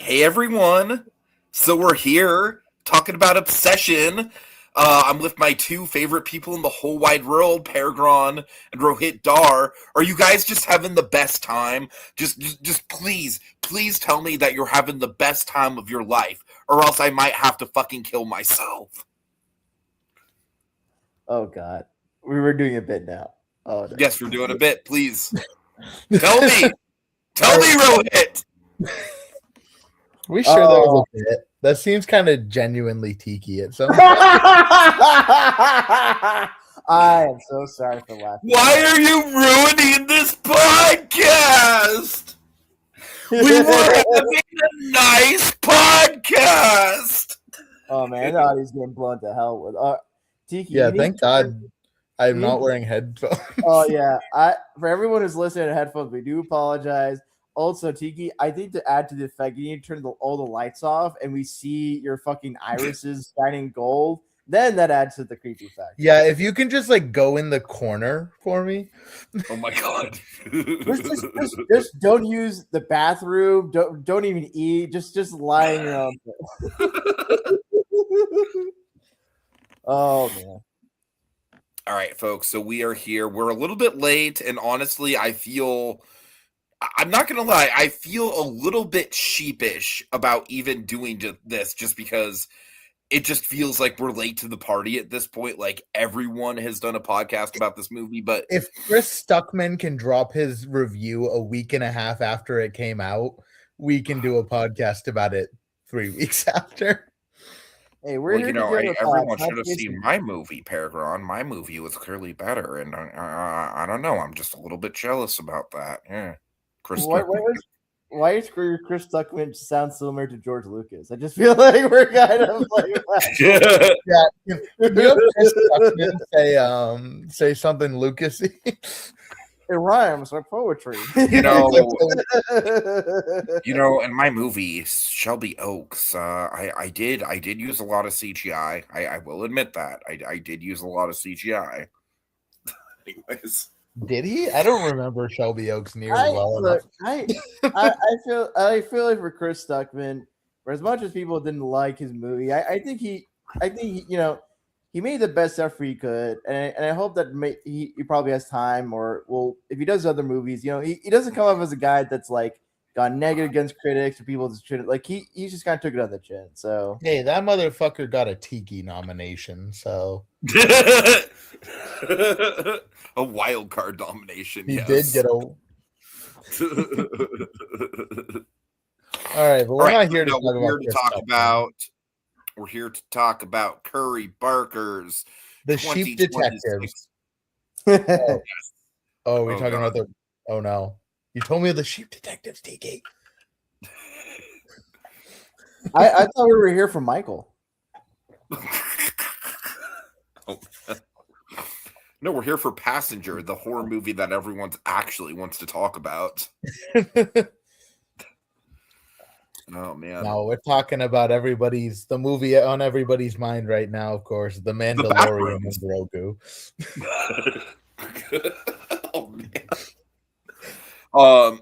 Hey everyone! So we're here talking about Obsession. I'm with my two favorite people in the whole wide world, PerGron and Rohith Dharr. Are you guys just having the best time? Just please tell me that you're having the best time of your life, or else I might have to fucking kill myself. Oh God, we were doing a bit now. Oh no. Yes, we're doing a bit. Please tell me, Rohith. We sure that was a bit. That seems kind of genuinely Tiki at some point. I am so sorry for laughing. Why are you ruining this podcast? We were having a nice podcast. Oh man, I thought he's getting blown to hell with. Tiki. Yeah, thank God I'm not wearing headphones. Oh yeah, for everyone who's listening to headphones, we do apologize. Also, Tiki, I think to add to the effect, you need to turn all the lights off, and we see your fucking irises shining gold. Then that adds to the creepy effect. Yeah, if you can just like go in the corner for me. Oh my God! just don't use the bathroom. Don't even eat. Just lie in your own. Oh man. All right, folks. So we are here. We're a little bit late, and honestly, I'm not going to lie, I feel a little bit sheepish about even doing this just because it just feels like we're late to the party at this point. Like everyone has done a podcast about this movie, but if Chris Stuckman can drop his review a week and a half after it came out, we can do a podcast about it 3 weeks after. Hey, we're here everyone should have seen my movie, PerGron. My movie was clearly better, and I don't know. I'm just a little bit jealous about that. Yeah. Why is Chris Stuckman sound similar to George Lucas? I just feel like we're kind of like yeah. Can you have Chris Stuckman say something Lucasy? It rhymes like poetry. In my movie Shelby Oaks, I did use a lot of CGI. I will admit that I did use a lot of CGI. Anyways. Did he? I don't remember Shelby Oaks nearly well enough. I feel like for Chris Stuckman, for as much as people didn't like his movie, I think he made the best effort he could, and I hope that he probably has time, or if he does other movies, he doesn't come off as a guy that's like gone negative against critics or people just like he just kind of took it on the chin. So hey, that motherfucker got a Tiki nomination, so. A wild card nomination. He did get a. All right, but we're not here to talk about. We're here to talk about Curry Barker's The Sheep Detectives. Oh, we're talking about the. Oh no! You told me the Sheep Detectives, Tiki. I thought we were here for Michael. No, we're here for Passenger, the horror movie that everyone actually wants to talk about. Oh man! No, we're talking about the movie on everybody's mind right now. Of course, The Mandalorian and Grogu. Oh man!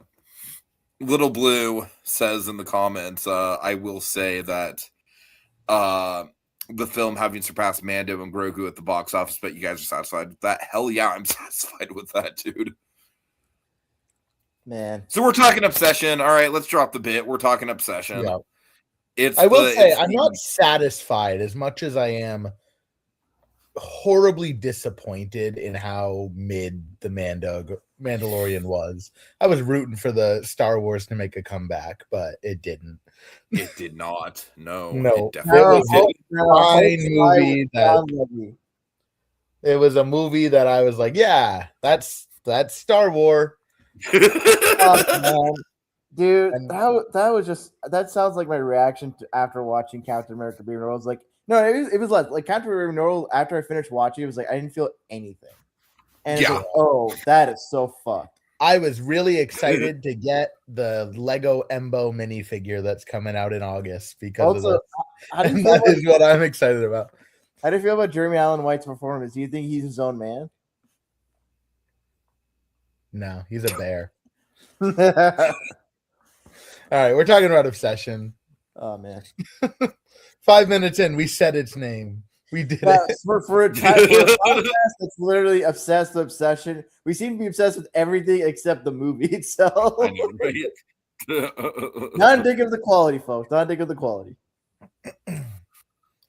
Little Blue says in the comments, I will say that the film having surpassed Mando and Grogu at the box office, but you guys are satisfied with that? Hell yeah, I'm satisfied with that, dude. Man. So we're talking Obsession. All right, let's drop the bit. We're talking Obsession. Yeah. I will say I'm not satisfied as much as I am horribly disappointed in how mid the Mandalorian was. I was rooting for the Star Wars to make a comeback, but it didn't. It did not. No. It was a movie that I was like, yeah, that's Star Wars. Dude, that sounds like my reaction after watching Captain America: Brave New World. I was like, no, it was less like Captain America: Brave New World. After I finished watching, it was like I didn't feel anything. And yeah, that is so fucked. I was really excited to get the Lego Embo minifigure that's coming out in August because of that is what I'm excited about. How do you feel about Jeremy Allen White's performance? Do you think he's his own man? No, he's a bear. All right, we're talking about Obsession. Oh man. 5 minutes in, we said its name. We did it. For a podcast that's literally obsessed with Obsession, we seem to be obsessed with everything except the movie itself. I know, right? Not indicative of the quality, folks. Not indicative of the quality.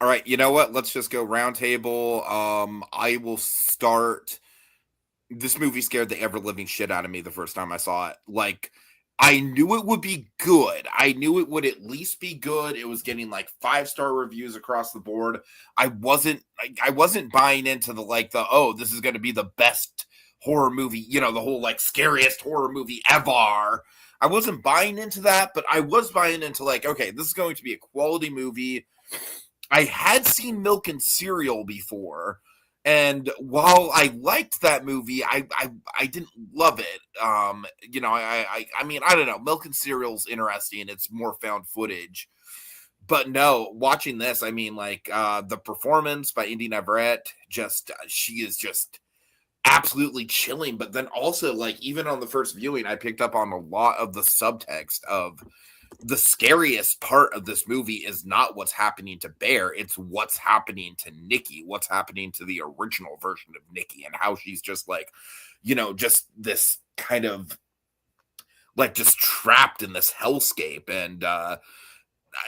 All right, you know what? Let's just go round table. I will start. This movie scared the ever living shit out of me the first time I saw it. Like, I knew it would be good. I knew it would at least be good. It was getting like 5-star reviews across the board. I wasn't buying into the this is going to be the best horror movie, the whole like scariest horror movie ever. I wasn't buying into that, but I was buying into okay, this is going to be a quality movie. I had seen Milk and Cereal before, and while I liked that movie, I didn't love it. I mean, I don't know. Milk and Cereal's interesting. It's more found footage. But no, watching this, I mean, the performance by Indy Navarrete, she is just absolutely chilling. But then also, even on the first viewing, I picked up on a lot of the subtext of the scariest part of this movie is not what's happening to Bear. It's what's happening to Nikki, what's happening to the original version of Nikki, and how she's just just this kind of just trapped in this hellscape. And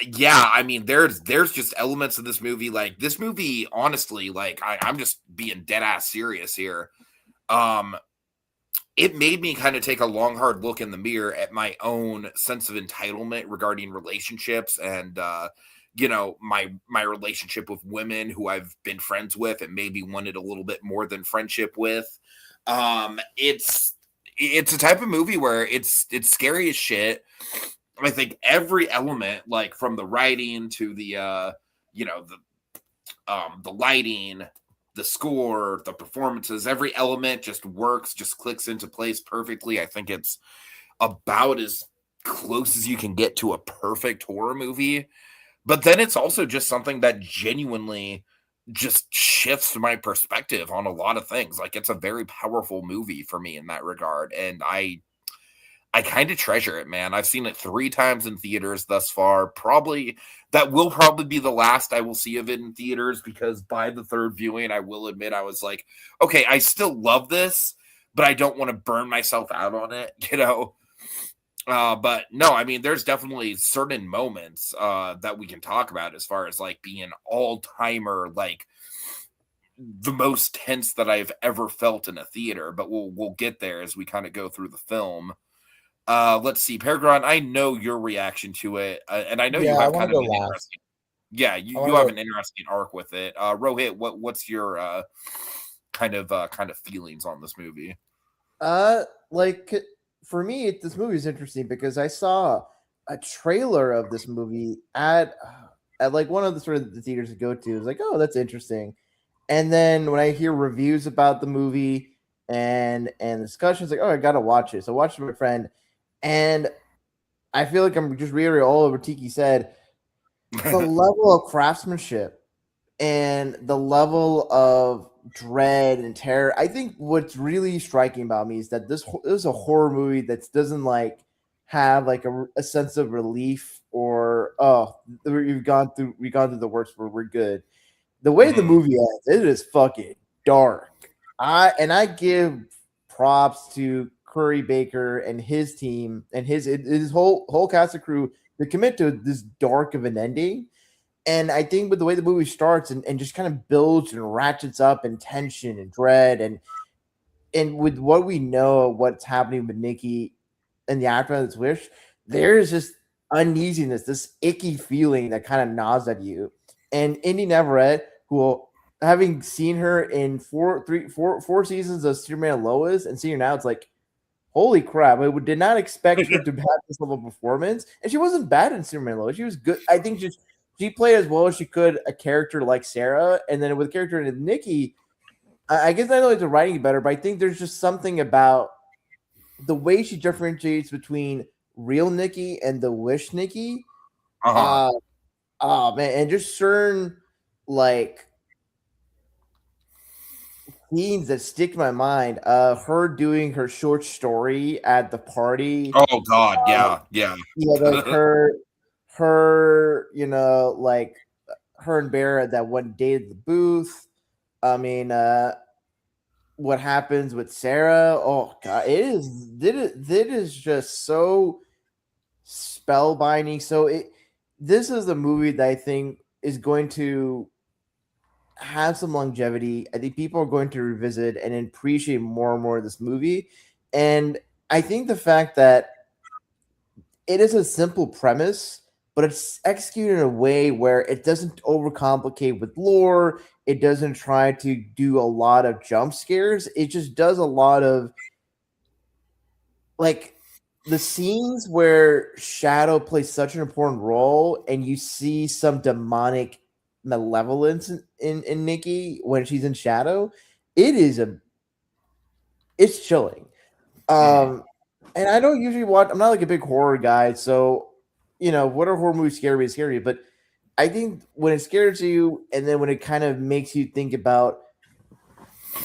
yeah, I mean, there's just elements of this movie. This movie, honestly, I'm just being dead ass serious here. It made me kind of take a long, hard look in the mirror at my own sense of entitlement regarding relationships and, my relationship with women who I've been friends with and maybe wanted a little bit more than friendship with. It's a type of movie where it's scary as shit. I think every element, from the writing to the lighting, the score, the performances, every element just works, just clicks into place perfectly. I think it's about as close as you can get to a perfect horror movie. But then it's also just something that genuinely just shifts my perspective on a lot of things. It's a very powerful movie for me in that regard. And I kind of treasure it, man. I've seen it 3 times in theaters thus far. That will probably be the last I will see of it in theaters, because by the 3rd viewing, I will admit I was like, okay, I still love this, but I don't want to burn myself out on it, But no, I mean, there's definitely certain moments that we can talk about as far as being all-timer, the most tense that I've ever felt in a theater. But we'll get there as we kind of go through the film. Let's see, PerGron, I know your reaction to it, and I know you have kind of an interesting. Yeah, you have an interesting arc with it. Rohit, what's your kind of feelings on this movie? For me, this movie is interesting because I saw a trailer of this movie at one of the sort of the theaters to go to. It's like, oh, that's interesting. And then when I hear reviews about the movie and discussions, oh, I gotta watch it. So I watched it with my friend. And I feel like I'm just reiterating all over Tiki said, the level of craftsmanship and the level of dread and terror. I think what's really striking about me is that this is a horror movie that doesn't have a sense of relief or we've gone through the worst, where we're good. The way the movie ends, it is fucking dark. I give props to Curry Baker and his team and his whole cast of crew to commit to this dark of an ending. And I think with the way the movie starts and just kind of builds and ratchets up in tension and dread and with what we know of what's happening with Nikki and the aftermath of this wish, there's just uneasiness, this icky feeling that kind of gnaws at you. And Indy Navarrete, who, having seen her in four seasons of Superman and Lois and seeing her now, it's like, holy crap, I did not expect her to have this level of performance. And she wasn't bad in Superman Lois. She was good. I think she played as well as she could a character like Sarah. And then with a character in Nikki, I guess I know the writing better, but I think there's just something about the way she differentiates between real Nikki and the wish Nikki. Oh, man. And just certain scenes that stick in my mind. Her doing her short story at the party. Oh God, yeah. Like like her and Bear at that one day at the booth. I mean, what happens with Sarah? Oh God, it is just so spellbinding. So this is a movie that I think is going to have some longevity. I think people are going to revisit and appreciate more and more of this movie. And I think the fact that it is a simple premise, but it's executed in a way where it doesn't overcomplicate with lore. It doesn't try to do a lot of jump scares. It just does a lot of like the scenes where Shadow plays such an important role, and you see some demonic malevolence in Nikki when she's in Shadow. It's chilling. And I don't usually watch. I'm not like a big horror guy, so what are horror movies scary? Is scary, but I think when it scares you, and then when it kind of makes you think about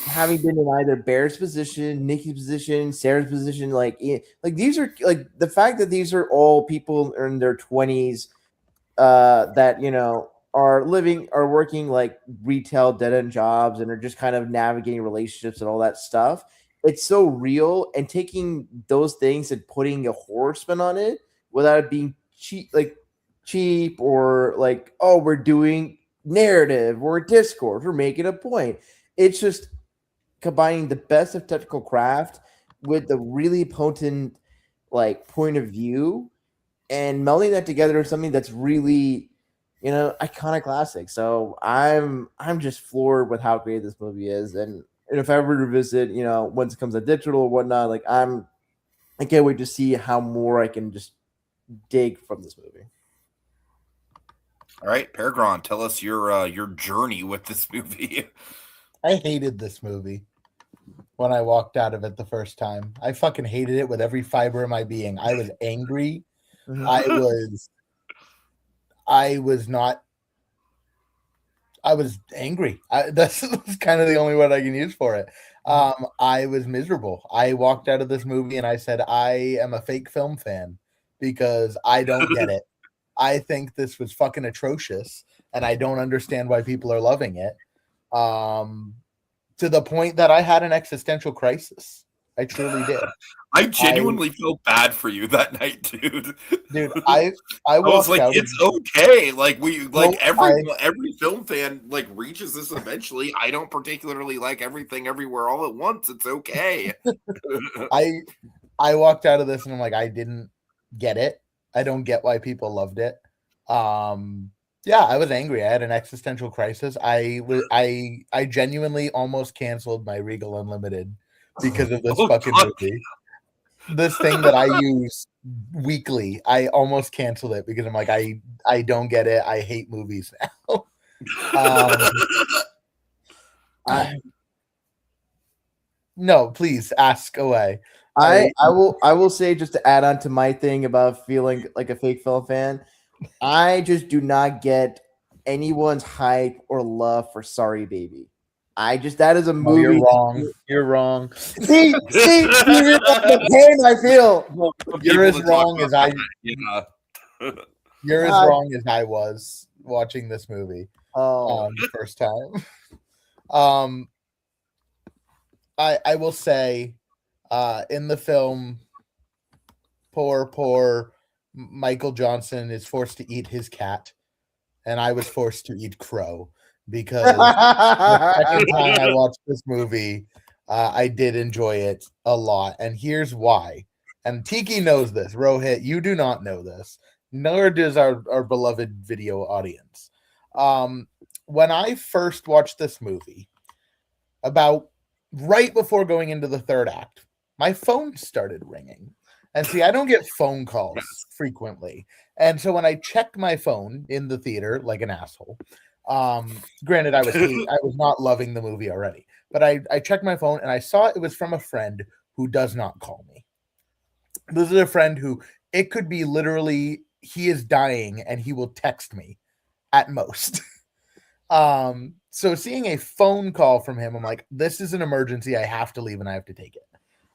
having been in either Bear's position, Nikki's position, Sarah's position, like these are like the fact that these are all people in their 20s that are working like retail dead end jobs and are just kind of navigating relationships and all that stuff. It's so real, and taking those things and putting a horror spin on it without it being cheap or like, oh, we're doing narrative or discourse, we're making a point. It's just combining the best of technical craft with the really potent like point of view and melding that together is something that's really iconic classic. So I'm just floored with how great this movie is, and if I ever revisit once it comes to digital or whatnot, like I can't wait to see how more I can just dig from this movie. All right, PerGron, tell us your journey with this movie. I hated this movie when I walked out of it the first time. I fucking hated it with every fiber of my being. I was angry. Mhm. I was angry. That's kind of the only word I can use for it. I was miserable. I walked out of this movie and I said, I am a fake film fan because I don't get it. I think this was fucking atrocious and I don't understand why people are loving it. To the point that I had an existential crisis. I truly did. I genuinely feel bad for you that night, dude. Dude, I was like, it's okay. Like every film fan like reaches this eventually. I don't particularly like everything everywhere all at once. It's okay. I walked out of this and I'm like, I didn't get it. I don't get why people loved it. Yeah, I was angry. I had an existential crisis. I genuinely almost canceled my Regal Unlimited because of this fucking movie. This thing that I use weekly, I almost canceled it because I'm like, I don't get it. I hate movies now. No, please ask away. I will say, just to add on to my thing about feeling like a fake film fan, I just do not get anyone's hype or love for Sorry Baby. That is a movie. You're wrong. You're wrong. See, the pain I feel. You're as wrong as I. You're as wrong as I was watching this movie. The first time. I will say, in the film, poor Michael Johnson is forced to eat his cat, and I was forced to eat crow because the second time I watched this movie, I did enjoy it a lot, and here's why. And Tiki knows this. Rohith, you do not know this, nor does our beloved video audience. When I first watched this movie, about right before going into the third act, my phone started ringing. And see, I don't get phone calls frequently. And so when I checked my phone in the theater like an asshole, granted, I was not loving the movie already, but I checked my phone and I saw it was from a friend who does not call me. This is a friend who it could be literally he is dying and he will text me at most. So seeing a phone call from him, I'm like, this is an emergency. I have to leave and I have to take it.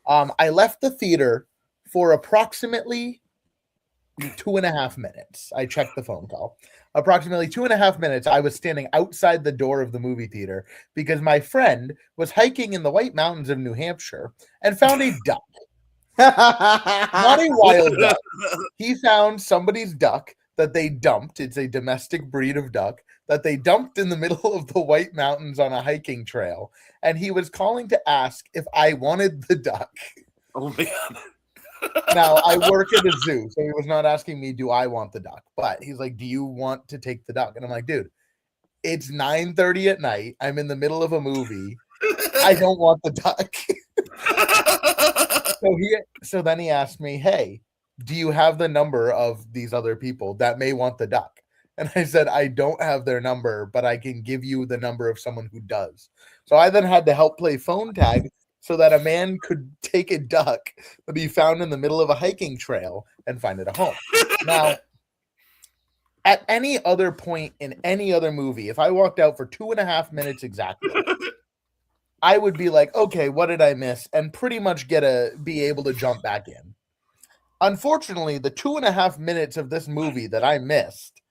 I left the theater for approximately 2.5 minutes. I checked the phone call. Approximately 2.5 minutes, I was standing outside the door of the movie theater because my friend was hiking in the White Mountains of New Hampshire and found a duck. Not a wild duck. He found somebody's duck that they dumped. It's a domestic breed of duck that they dumped in the middle of the White Mountains on a hiking trail. And he was calling to ask if I wanted the duck. Oh, man. Now, I work at a zoo, so he was not asking me, do I want the duck? But he's like, do you want to take the duck? And I'm like, dude, it's 9:30 at night. I'm in the middle of a movie. I don't want the duck. So then he asked me, hey, do you have the number of these other people that may want the duck? And I said, I don't have their number, but I can give you the number of someone who does. So I then had to help play phone tag so that a man could take a duck that he found in the middle of a hiking trail and find it a home. Now, at any other point in any other movie, if I walked out for 2.5 minutes exactly, I would be like, okay, what did I miss? And pretty much be able to jump back in. Unfortunately, the 2.5 minutes of this movie that I missed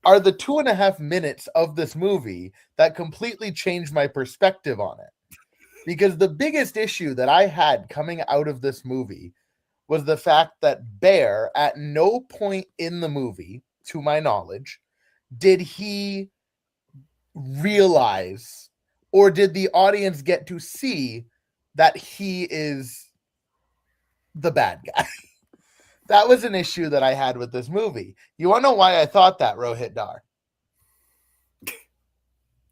are the 2.5 minutes of this movie that completely changed my perspective on it. Because the biggest issue that I had coming out of this movie was the fact that Bear, at no point in the movie, to my knowledge, did he realize, or did the audience get to see that he is the bad guy? That was an issue that I had with this movie. You want to know why I thought that, Rohith Dharr?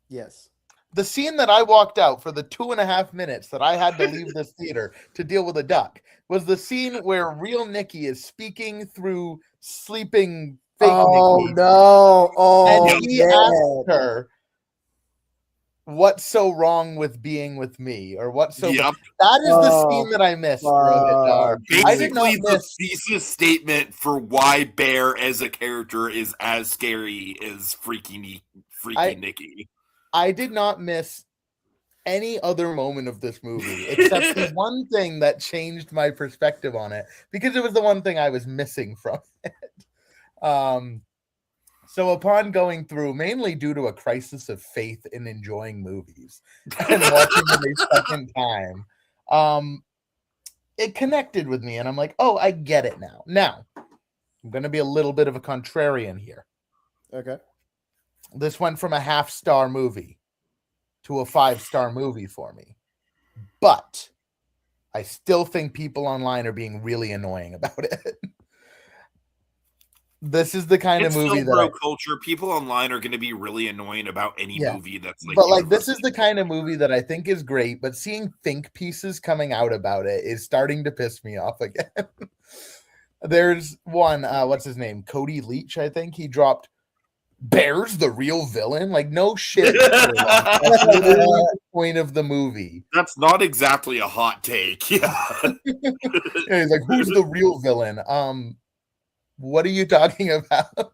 Yes. The scene that I walked out for the 2.5 minutes that I had to leave this theater to deal with a duck was the scene where real Nikki is speaking through sleeping fake Nikki. No. Oh, and he asked her, what's so wrong with being with me? Or what's so Yep. That is the scene that I missed, Rohith Dharr. Basically, the thesis statement for why Bear as a character is as scary as freaky Nikki. I did not miss any other moment of this movie except the one thing that changed my perspective on it, because it was the one thing I was missing from it. So upon going through, mainly due to a crisis of faith in enjoying movies and watching them a second time, it connected with me, and I'm like, oh, I get it now. Now, I'm going to be a little bit of a contrarian here. Okay. This went from a 0.5-star movie to a 5-star movie for me. But I still think people online are being really annoying about it. This is the kind of movie that culture. People online are going to be really annoying about any movie that's like. But like, this is the kind of movie that I think is great. But seeing think pieces coming out about it is starting to piss me off again. There's one. What's his name? Cody Leach. I think he dropped. Bear's the real villain? Like, no shit. That's literally the point of the movie. That's not exactly a hot take. Yeah. He's like, who's the real villain? What are you talking about?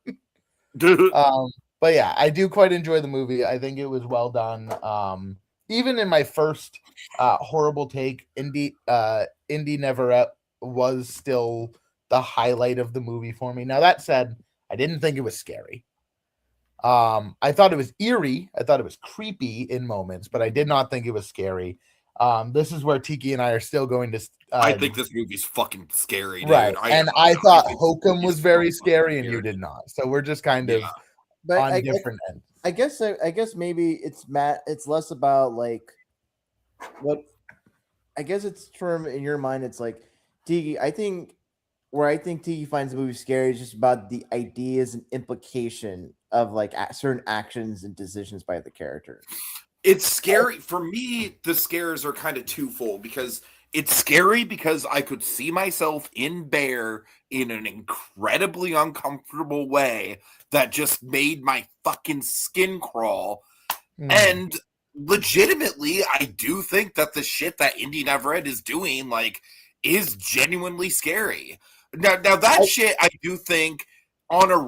But yeah, I do quite enjoy the movie. I think it was well done. Even in my first horrible take, Indy Neverett was still the highlight of the movie for me. Now, that said, I didn't think it was scary. I thought it was eerie. I thought it was creepy in moments, but I did not think it was scary. This is where Tiki and I are still going to. I think this movie's fucking scary, dude. Right? I thought Hokum was very scary, and you did not. So we're just kind of on different ends. I guess maybe it's It's less about like what. I guess it's from in your mind. It's like Tiki. I think Tiki finds the movie scary is just about the ideas and implication of like certain actions and decisions by the character. It's scary for me. The scares are kind of twofold, because it's scary because I could see myself in Bear in an incredibly uncomfortable way that just made my fucking skin crawl. And legitimately, I do think that the shit that Indy Neverett is doing like is genuinely scary. Now that shit, I do think upon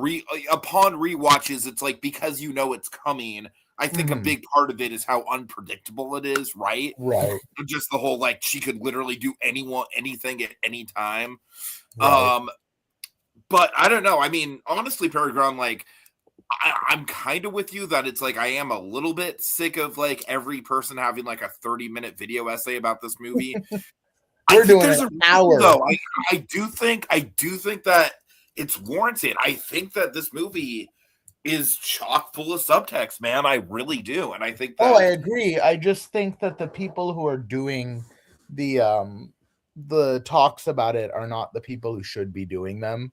rewatches, it's like, because you know it's coming, I think a big part of it is how unpredictable it is, right? Right. Just the whole, like, she could literally do anything at any time. Right. But I don't know. I mean, honestly, PerGron, like, I'm kind of with you that it's like I am a little bit sick of like every person having like a 30-minute video essay about this movie. We're doing an hour. Though. I do think that it's warranted. I think that this movie is chock full of subtext, man. I really do. And I think that I agree. I just think that the people who are doing the talks about it are not the people who should be doing them.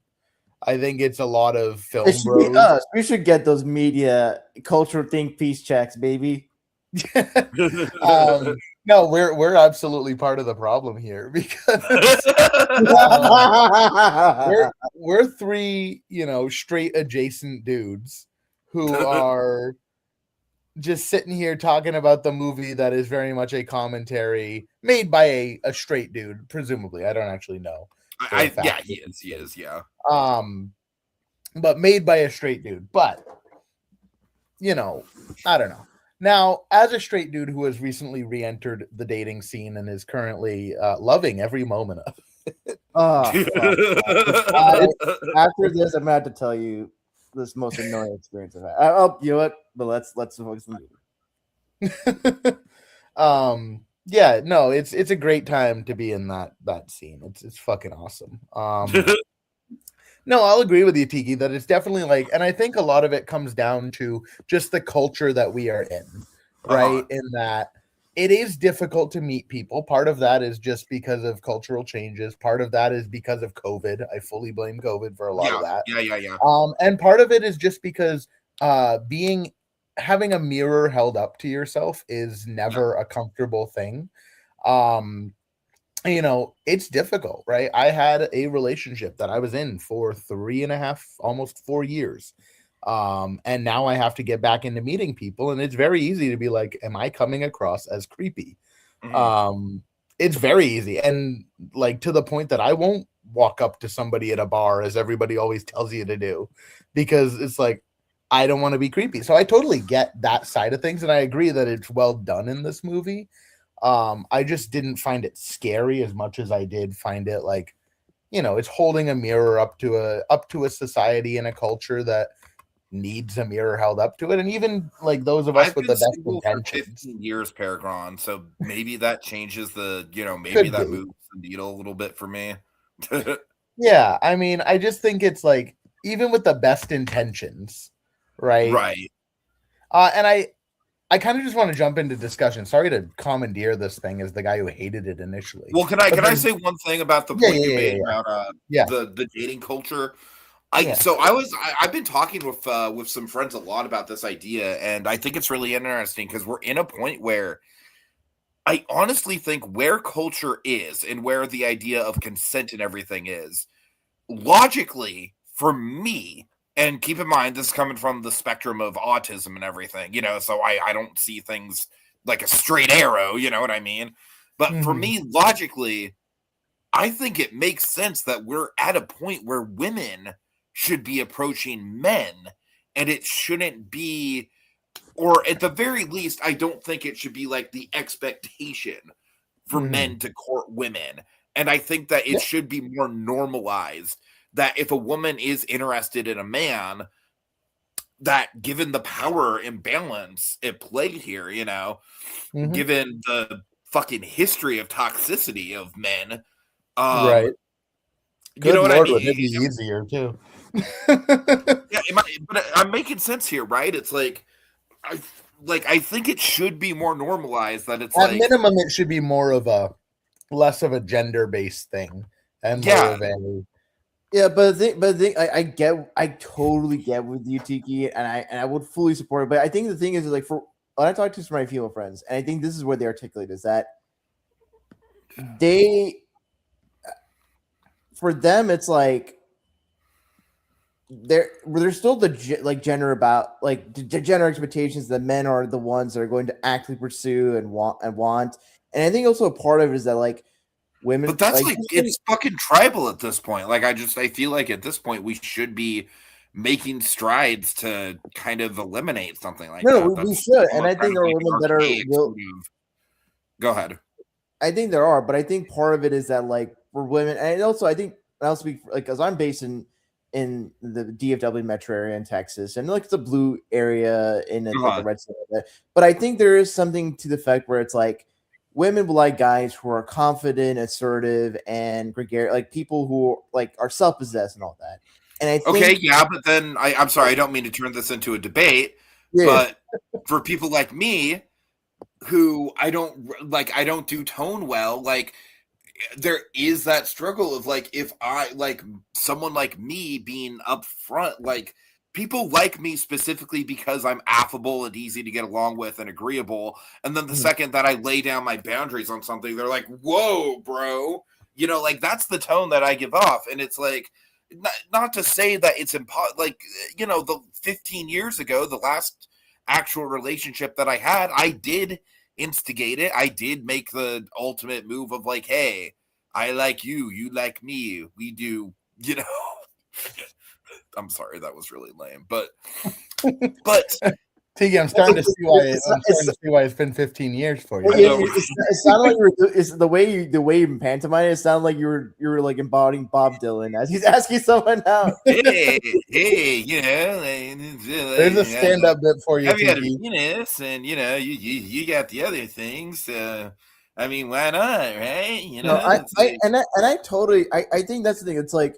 I think it's a lot of film bros. Us. We should get those media cultural think piece checks, baby. No, we're absolutely part of the problem here because we're three, straight adjacent dudes who are just sitting here talking about the movie that is very much a commentary made by a straight dude, presumably. I don't actually know. Yeah, he is, yeah. But made by a straight dude. But I don't know. Now, as a straight dude who has recently re-entered the dating scene and is currently loving every moment of it. After this, I'm about to tell you this most annoying experience I've had. You know what? But let's focus on the movie. Yeah, no, it's a great time to be in that scene. It's fucking awesome. No, I'll agree with you, Tiki, that it's definitely like, and I think a lot of it comes down to just the culture that we are in, right? In that it is difficult to meet people. Part of that is just because of cultural changes. Part of that is because of COVID. I fully blame COVID for a lot of that. Yeah. And part of it is just because having a mirror held up to yourself is never a comfortable thing. It's difficult, right? I had a relationship that I was in for 3.5, almost 4 years. And now I have to get back into meeting people, and it's very easy to be like, am I coming across as creepy? It's very easy. And like to the point that I won't walk up to somebody at a bar as everybody always tells you to do, because it's like, I don't want to be creepy. So I totally get that side of things. And I agree that it's well done in this movie. I just didn't find it scary as much as I did find it like, it's holding a mirror up to a society and a culture that needs a mirror held up to it. And even like those of us with the best intentions. 15 years, PerGron, so maybe that changes maybe that moves the needle a little bit for me. Yeah, I mean, I just think it's like, even with the best intentions, right? Right. And I kind of just want to jump into discussion. Sorry to commandeer this thing as the guy who hated it initially. Well, can I say one thing about the point you made about the dating culture? I've been talking with some friends a lot about this idea, and I think it's really interesting because we're in a point where I honestly think where culture is and where the idea of consent and everything is, logically, for me, and keep in mind, this is coming from the spectrum of autism and everything, so I don't see things like a straight arrow, you know what I mean? But for me, logically, I think it makes sense that we're at a point where women should be approaching men, and it shouldn't be, or at the very least, I don't think it should be like the expectation for men to court women. And I think that it should be more normalized that if a woman is interested in a man, that given the power imbalance at play here, given the fucking history of toxicity of men, right? You know what I mean? Would it be easier too? Yeah, but I'm making sense here, right? It's like, I think it should be more normalized that it's at minimum it should be more of a less of a gender-based thing and more of a. Yeah, but I totally get with you, Tiki, and I would fully support it. But I think the thing is like when I talk to some of my female friends, and I think this is where they articulate is that for them it's like there's still the gender about like the gender expectations that men are the ones that are going to actively pursue and want. And I think also a part of it is that like women, but that's it's fucking tribal at this point. Like I feel like at this point we should be making strides to kind of eliminate something like that. No, that. we should, and I think there are women that are. Go ahead. I think there are, but I think part of it is that like for women, and also I think I'll speak like because I'm based in the DFW metro area in Texas, and like it's a blue area in like the red state. But I think there is something to the fact where it's like women will like guys who are confident, assertive, and gregarious, like people who like are self-possessed and all that. And I think, but then I'm sorry, I don't mean to turn this into a debate, but for people like me who I don't do tone well, like there is that struggle of like if I like someone like me being upfront, like people like me specifically because I'm affable and easy to get along with and agreeable, and then the second that I lay down my boundaries on something, they're like, whoa, bro, like that's the tone that I give off. And it's like not to say that it's like the 15 years ago, the last actual relationship that I had, I did instigate it. I did make the ultimate move of like, hey, I like you, you like me, we do, I'm sorry, that was really lame, but Tiki, I'm starting to see why it's been 15 years for you. It sounded like it's the way you pantomime it. It sounded like you were like embodying Bob Dylan as he's asking someone out. Hey, there's a stand-up bit for you. Have you had a penis, and you got the other things. I mean, why not, right? I totally think that's the thing. It's like,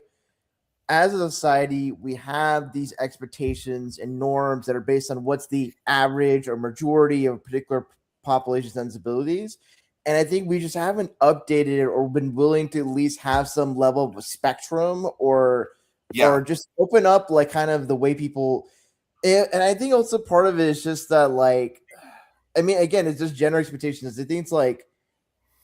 as a society, we have these expectations and norms that are based on what's the average or majority of a particular population sensibilities. And I think we just haven't updated it or been willing to at least have some level of a spectrum or just open up like kind of the way people. And I think also part of it is just that, like, I mean, again, it's just gender expectations. I think it's like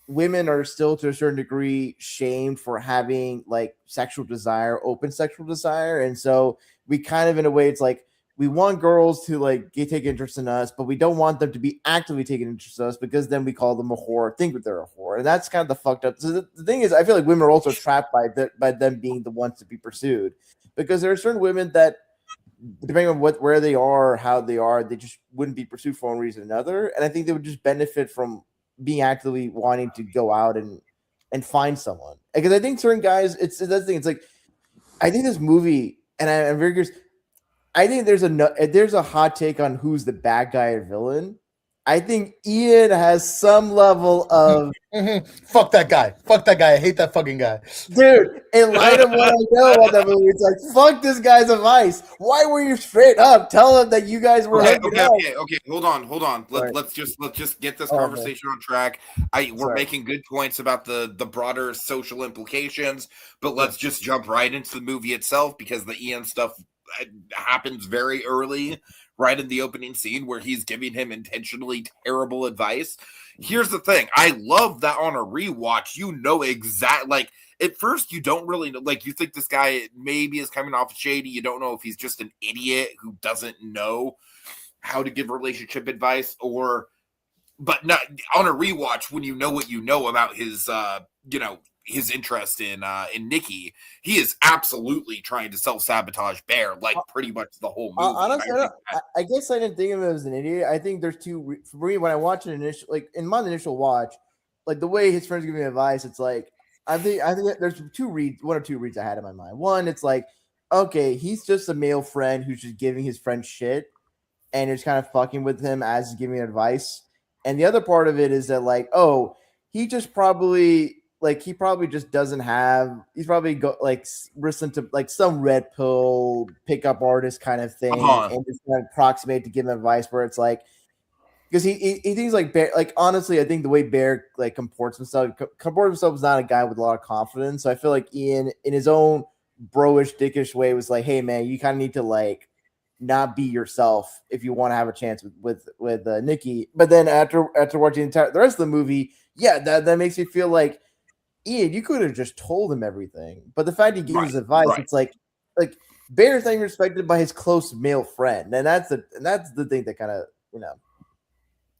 women are still to a certain degree shamed for having like sexual desire, open sexual desire. And so we kind of, in a way, it's like we want girls to like take interest in us, but we don't want them to be actively taking interest in us because then we call them a whore, think that they're a whore. And that's kind of the fucked up. So the thing is, I feel like women are also trapped by them being the ones to be pursued, because there are certain women that, depending on where they are, how they are, they just wouldn't be pursued for one reason or another. And I think they would just benefit from being actively wanting to go out and find someone. Because I think certain guys, that's the thing. It's like, I think this movie, and I'm very curious, I think there's a hot take on who's the bad guy or villain. I think Ian has some level of fuck that guy. Fuck that guy. I hate that fucking guy. Dude, in light of what I know about that movie, it's like, fuck this guy's advice. Why were you straight up? Tell him that you guys were okay. Hold on. Let's just get this conversation on track. We're making good points about the broader social implications, but let's just jump right into the movie itself, because the Ian stuff happens very early, right in the opening scene, where he's giving him intentionally terrible advice. Here's the thing. I love that on a rewatch, exactly, like, at first you don't really know, like, you think this guy maybe is coming off shady. You don't know if he's just an idiot who doesn't know how to give relationship advice, but not on a rewatch, when you know what you know about his, his interest in Nikki, he is absolutely trying to self-sabotage Bear, like pretty much the whole movie. Honestly, I guess I didn't think of him as an idiot. I think there's two, for me, when I watch it in my initial watch, like the way his friends give me advice, it's like, I think there's one or two reads I had in my mind. One, it's like, okay, he's just a male friend who's just giving his friend shit and it's kind of fucking with him as he's giving advice. And the other part of it is that, like, oh, he just probably, like, he probably just doesn't have, he's probably listen to like some red pill pickup artist kind of thing and just kind of approximate to give him advice, where it's like, because he thinks like Bear, like, honestly, I think the way Bear like comports himself is not a guy with a lot of confidence. So I feel like Ian, in his own bro-ish, dickish way, was like, hey man, you kind of need to like not be yourself if you want to have a chance with Nikki. But then after watching the rest of the movie, that makes me feel like, Ian, you could have just told him everything. But the fact he gave his advice, it's like Bear's not even respected by his close male friend, and that's the thing that kind of,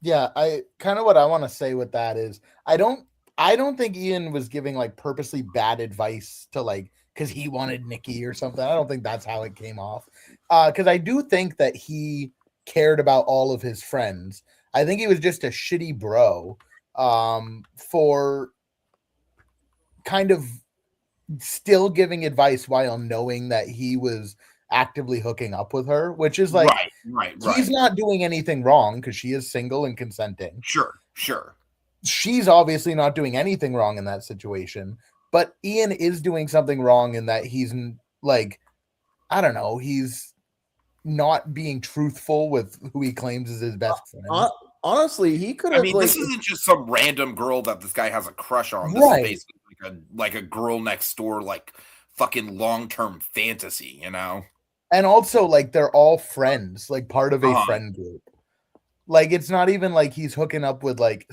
Yeah, I kind of, what I want to say with that is, I don't think Ian was giving like purposely bad advice to like because he wanted Nikki or something. I don't think that's how it came off. Because I do think that he cared about all of his friends. I think he was just a shitty bro for kind of still giving advice while knowing that he was actively hooking up with her, which is like, right. He's not doing anything wrong because she is single and consenting. Sure. She's obviously not doing anything wrong in that situation, but Ian is doing something wrong in that he's like, I don't know, he's not being truthful with who he claims is his best friend. Honestly, he could have. I mean, this isn't just some random girl that this guy has a crush on. This is basically like a girl next door, like fucking long-term fantasy, you know? And also, like, they're all friends, like part of a friend group. Like, it's not even like he's hooking up with like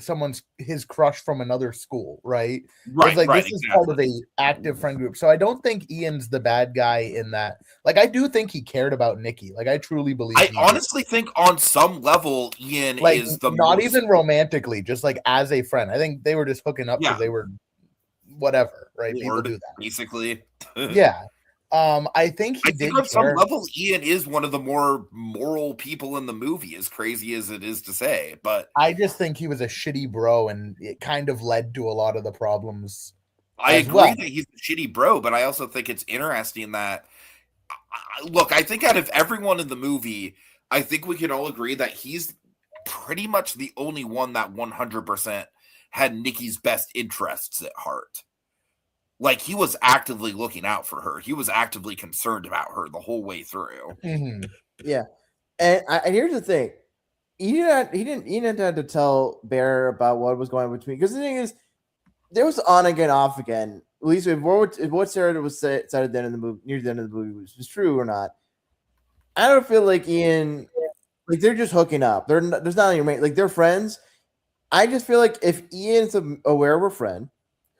his crush from another school, right? It's like this is part of a active friend group. So I don't think Ian's the bad guy in that. Like, I do think he cared about Nikki. Like, I truly believe. I honestly think on some level, Ian is the not even romantically, just like as a friend. I think they were just hooking up because they were whatever, right? People do that basically. Yeah. I think I think on some level, Ian is one of the more moral people in the movie, as crazy as it is to say. But I just think he was a shitty bro, and it kind of led to a lot of the problems. I agree that he's a shitty bro, but I also think it's interesting that, look, I think out of everyone in the movie, I think we can all agree that he's pretty much the only one that 100% had Nikki's best interests at heart. Like, he was actively looking out for her. He was actively concerned about her the whole way through. Mm-hmm. Yeah. And here's the thing. He didn't have to tell Bear about what was going on between, because the thing is, there was on again, off again. At least if what Sarah was said at the end of the movie, near the end of the movie, was true or not. I don't feel like Ian, like, they're just hooking up. There's not any, like, they're friends. I just feel like if Ian's aware of a friend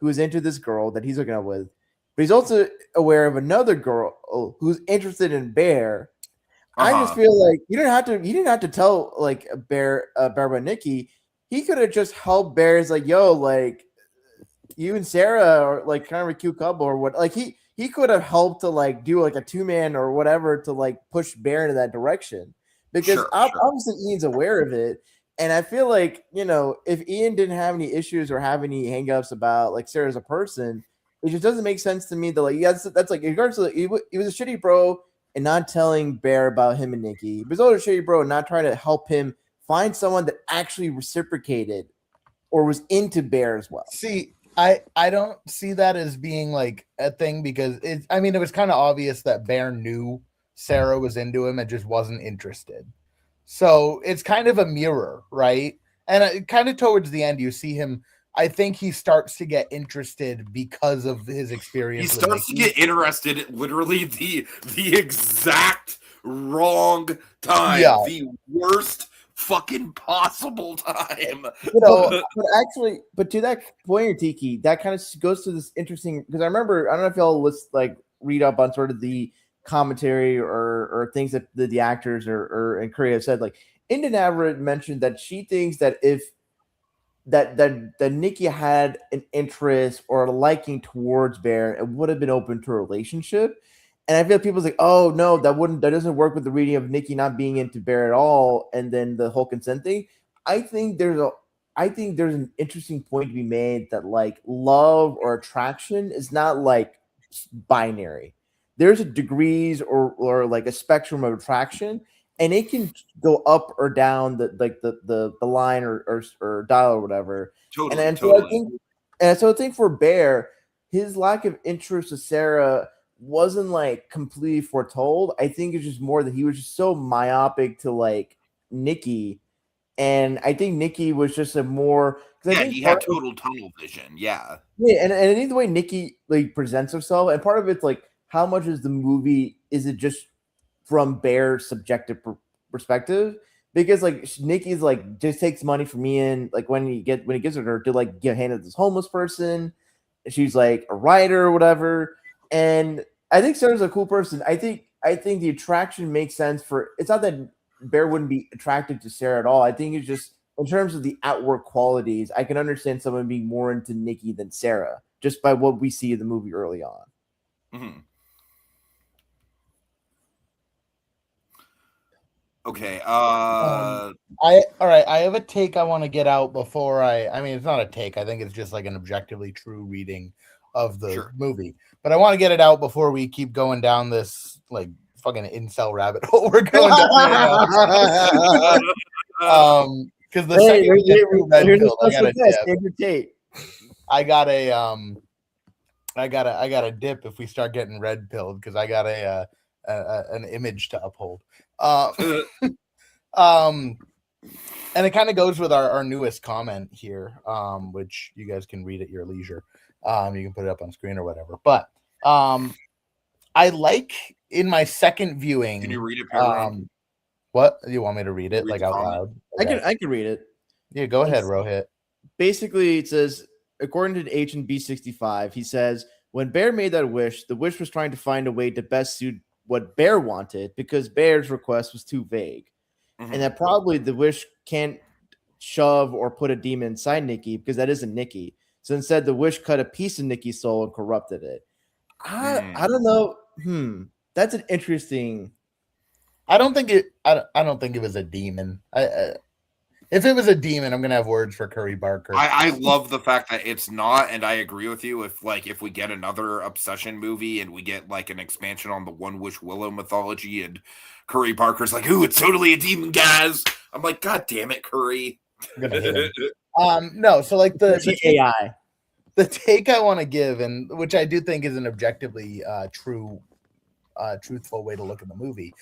who is into this girl that he's hooking up with, but he's also aware of another girl who's interested in Bear. I just feel like he didn't have to tell like Bear about Nikki. He could have just helped Bear. Is like, yo, like, you and Sarah are like kind of a cute couple or what. Like, he could have helped to like do like a 2-man or whatever to like push Bear in that direction, because obviously Ian's aware of it. And I feel like, you know, if Ian didn't have any issues or have any hangups about like Sarah as a person, it just doesn't make sense to me that, like, that's like, regardless of, he was a shitty bro and not telling Bear about him and Nikki. But he's also a shitty bro and not trying to help him find someone that actually reciprocated or was into Bear as well. See, I don't see that as being like a thing, because it was kind of obvious that Bear knew Sarah was into him and just wasn't interested. So it's kind of a mirror, right? And kind of towards the end, you see him. I think he starts to get interested because of his experience. He starts to get interested at literally the exact wrong time, the worst fucking possible time. You know, but to that point, Tiki, that kind of goes to this interesting, because I remember, I don't know if y'all read up on sort of the commentary or things that the actors or and Korea have said. Like, Inda Navarrete mentioned that she thinks that if that Nikki had an interest or a liking towards Bear, it would have been open to a relationship. And I feel people's like, oh no, that doesn't work with the reading of Nikki not being into Bear at all, and then the whole consent thing. I think there's an interesting point to be made that, like, love or attraction is not like binary. There's a degrees or like a spectrum of attraction, and it can go up or down the line or dial or whatever. Totally. So I think for Bear, his lack of interest in Sarah wasn't like completely foretold. I think it's just more that he was just so myopic to like Nikki, and I think Nikki was just a more, he had total tunnel vision. Yeah, and I think the way Nikki like presents herself, and part of it's like, how much is the movie? Is it just from Bear's subjective perspective? Because like Nikki's like just takes money from Ian, like when he gives it to her to like give hand to this homeless person. She's like a writer or whatever, and I think Sarah's a cool person. I think the attraction makes sense for. It's not that Bear wouldn't be attracted to Sarah at all. I think it's just in terms of the outward qualities. I can understand someone being more into Nikki than Sarah just by what we see in the movie early on. Mm-hmm. Okay. All right. I have a take I want to get out before I mean, it's not a take. I think it's just like an objectively true reading of the movie. But I want to get it out before we keep going down this like fucking incel rabbit hole we're going down right now. Because the second we get through red pill, I got a dip. I got a dip if we start getting red pilled because I got an image to uphold. And it kind of goes with our newest comment here, which you guys can read at your leisure. You can put it up on screen or whatever. But I like in my second viewing. Can you read it, what you want me to read it like out loud? Okay. I can read it. Yeah, go ahead, Rohit. Basically, it says, according to H and B65, he says, when Bear made that wish, the wish was trying to find a way to best suit what Bear wanted because Bear's request was too vague. Mm-hmm. And that probably the wish can't shove or put a demon inside Nikki because that isn't Nikki. So instead, the wish cut a piece of Nikki's soul and corrupted it. I don't know. That's an interesting. I don't think it was a demon. If it was a demon, I'm gonna have words for Curry Barker. I love the fact that it's not, and I agree with you. If we get another Obsession movie and we get like an expansion on the One Wish Willow mythology, and Curry Barker's like, "Ooh, it's totally a demon, guys." I'm like, "God damn it, Curry!" No, so like the AI. The take I want to give, and which I do think is an objectively truthful way to look at the movie.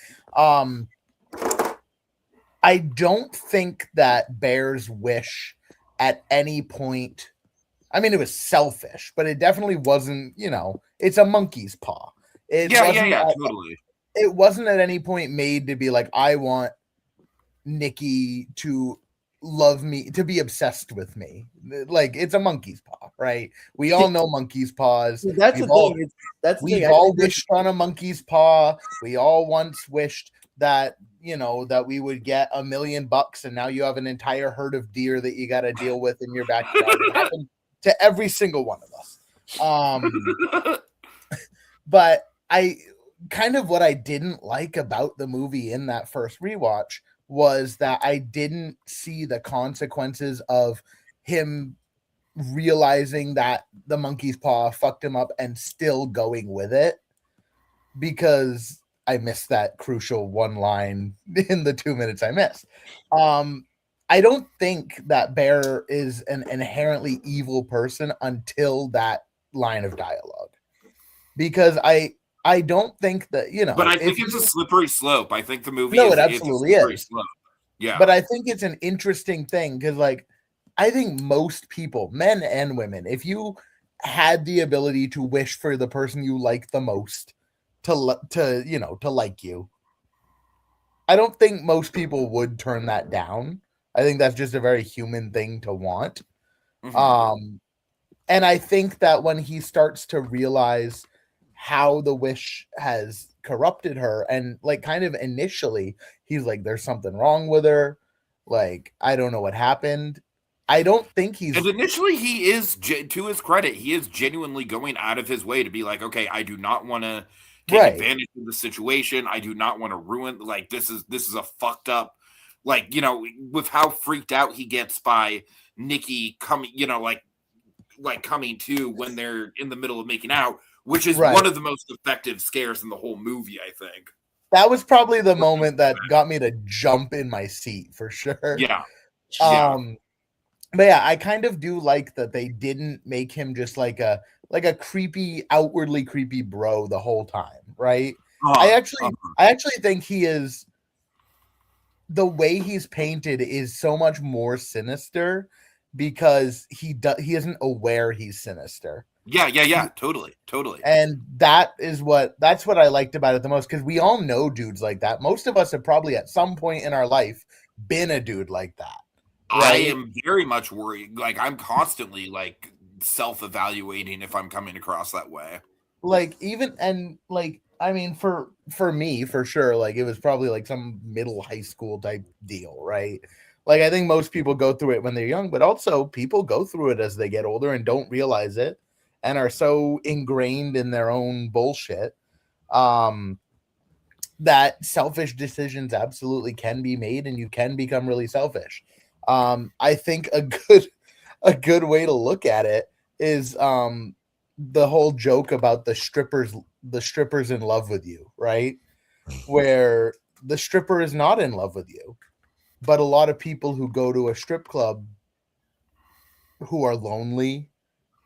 I don't think that Bear's wish at any point, I mean, it was selfish, but it definitely wasn't, it's a monkey's paw. Totally. It wasn't at any point made to be like, I want Nikki to love me, to be obsessed with me. Like, it's a monkey's paw, right? We all know monkey's paws. That's the thing. We've all wished on a monkey's paw. We all once wished that that we would get $1 million and now you have an entire herd of deer that you got to deal with in your backyard. It happened to every single one of us. But I kind of what I didn't like about the movie in that first rewatch was that I didn't see the consequences of him realizing that the monkey's paw fucked him up and still going with it, because I missed that crucial one line in the 2 minutes I missed. I don't think that Bear is an inherently evil person until that line of dialogue, because I don't think that, But I think it's a slippery slope. I think the movie it absolutely is. Slope. Yeah. But I think it's an interesting thing because, like, I think most people, men and women, if you had the ability to wish for the person you like the most to like you, I don't think most people would turn that down. I think that's just a very human thing to want. Mm-hmm. And I think that when he starts to realize how the wish has corrupted her, and like kind of initially he's like, there's something wrong with her, like, I don't know what happened. I don't think he's, and initially he is, to his credit, he is genuinely going out of his way to be like, okay, I do not want to take advantage of the situation. I do not want to ruin, like, this is a fucked up, like, with how freaked out he gets by Nikki coming, like coming to when they're in the middle of making out, which is one of the most effective scares in the whole movie, I think. That was probably the moment that got me to jump in my seat for sure. Yeah. But yeah, I kind of do like that they didn't make him just like a creepy, outwardly creepy bro the whole time, right? I actually think he is, the way he's painted is so much more sinister because he isn't aware he's sinister. Yeah, totally. And that's what I liked about it the most, because we all know dudes like that. Most of us have probably at some point in our life been a dude like that. Right? I am very much worried. Like, I'm constantly like self-evaluating if I'm coming across that way. Like, even, and like, I mean, for me, for sure, like, it was probably like some middle high school type deal, right? Like, I think most people go through it when they're young, but also people go through it as they get older and don't realize it. and are so ingrained in their own bullshit that selfish decisions absolutely can be made, and you can become really selfish. I think a good way to look at it is the whole joke about the strippers in love with you, right? Where the stripper is not in love with you, but a lot of people who go to a strip club who are lonely,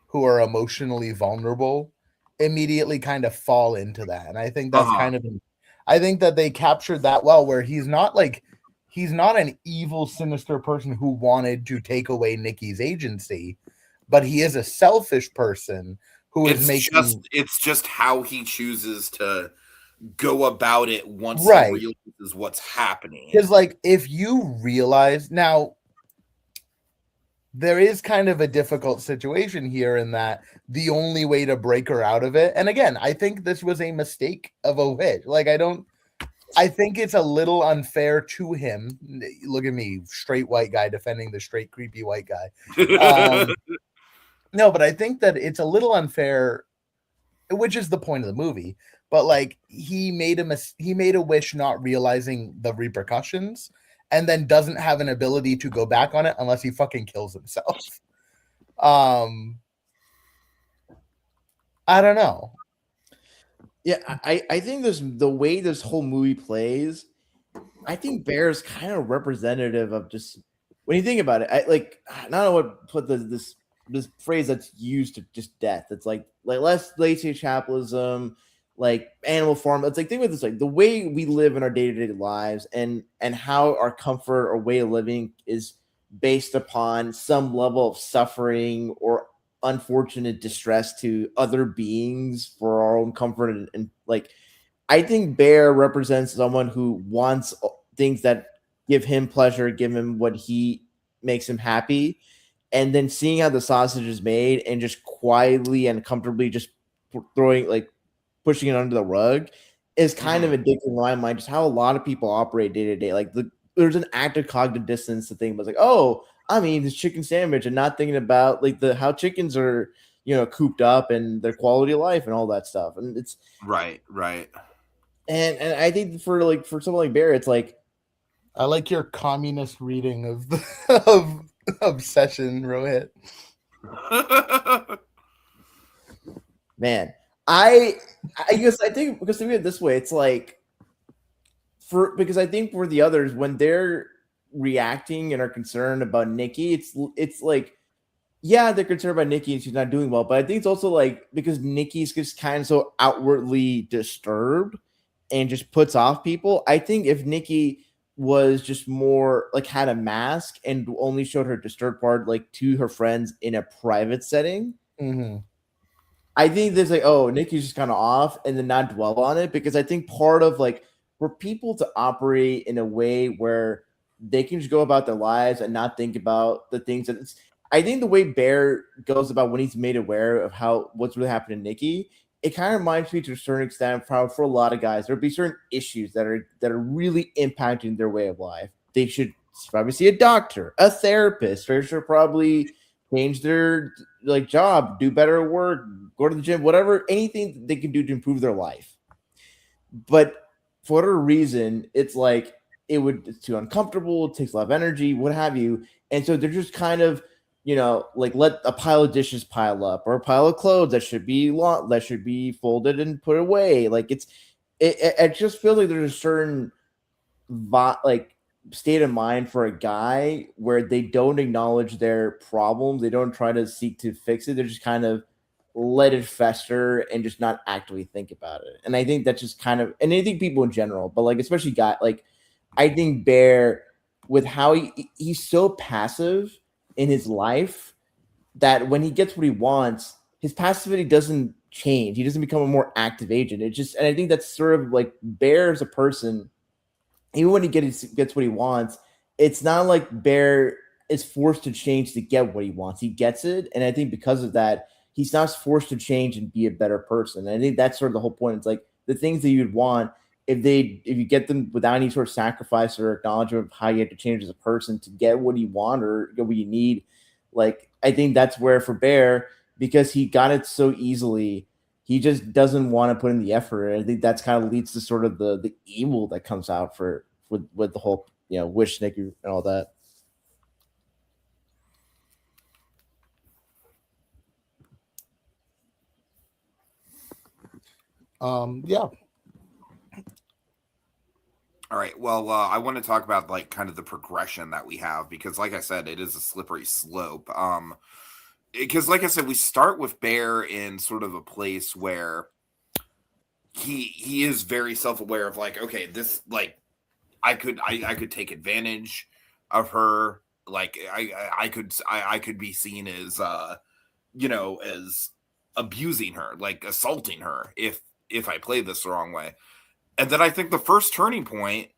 who are emotionally vulnerable, immediately kind of fall into that. And I think that's I think that they captured that well, where he's not an evil, sinister person who wanted to take away Nikki's agency, but he is a selfish person who is making. It's just how he chooses to go about it once he realizes what's happening. Because, like, if you realize now, there is kind of a difficult situation here in that the only way to break her out of it, and again, I think this was a mistake of Rohith. Like, I think it's a little unfair to him. Look at me, straight white guy defending the straight creepy white guy. No, but I think that it's a little unfair, which is the point of the movie. But like, he made a wish not realizing the repercussions, and then doesn't have an ability to go back on it unless he fucking kills himself. I don't know. Yeah, I think the way this whole movie plays, I think Bear is kind of representative of just when you think about it. I don't know what put this phrase that's used to just death. It's like less lazy chapelism, like animal farm. It's like, think about this, like the way we live in our day-to-day lives and how our comfort or way of living is based upon some level of suffering or unfortunate distress to other beings for our own comfort. And like, I think Bear represents someone who wants things that give him pleasure, give him what he makes him happy, and then seeing how the sausage is made and just quietly and comfortably just pushing it under the rug is kind of addicting in my mind. Just how a lot of people operate day to day. Like, there's an active cognitive dissonance to think about, like, oh, I'm eating this chicken sandwich and not thinking about like how chickens are, cooped up and their quality of life and all that stuff. And it's right. And I think for someone like Bear, it's like, I like your communist reading of the Obsession, Rohith. Man, I guess I think, because think of it this way, it's like because I think for the others, when they're reacting and are concerned about Nikki, it's like, yeah, they're concerned about Nikki and she's not doing well, but I think it's also like because Nikki's just kind of so outwardly disturbed and just puts off people. I think if Nikki was just more like had a mask and only showed her disturbed part like to her friends in a private setting, I think there's like, oh, Nikki's just kind of off, and then not dwell on it, because I think part of like for people to operate in a way where they can just go about their lives and not think about the things that I think the way Bear goes about when he's made aware of what's really happening to Nikki, it kind of reminds me to a certain extent for a lot of guys, there'll be certain issues that are really impacting their way of life. They should probably see a doctor, a therapist, or should probably change their job, do better at work, go to the gym, whatever, anything they can do to improve their life. But for whatever reason, it's like it's too uncomfortable, it takes a lot of energy, what have you. And so they're just kind of, like let a pile of dishes pile up, or a pile of clothes that should be folded and put away. Like it just feels like there's a certain state of mind for a guy where they don't acknowledge their problems. They don't try to seek to fix it. They're just kind of let it fester and just not actively think about it. And I think that's just kind of, and I think people in general, but like especially I think Bear, with how he's so passive in his life, that when he gets what he wants, his passivity doesn't change. He doesn't become a more active agent. And I think that's sort of like Bear as a person. Even when he gets what he wants, it's not like Bear is forced to change to get what he wants. He gets it, and I think because of that, he's not forced to change and be a better person. And I think that's sort of the whole point. It's like the things that you'd want, if you get them without any sort of sacrifice or acknowledgement of how you have to change as a person to get what you want or get what you need, like I think that's where for Bear, because he got it so easily. He just doesn't want to put in the effort. And I think that's kind of leads to sort of the evil that comes out with the whole, wish Nikki and all that. Yeah. All right. Well, I want to talk about like kind of the progression that we have because, like I said, it is a slippery slope. Because, like I said, we start with Bear in sort of a place where he is very self-aware of like, okay, this like I could take advantage of her. Like I could be seen as as abusing her, like assaulting her if I play this the wrong way. And then I think the first turning point,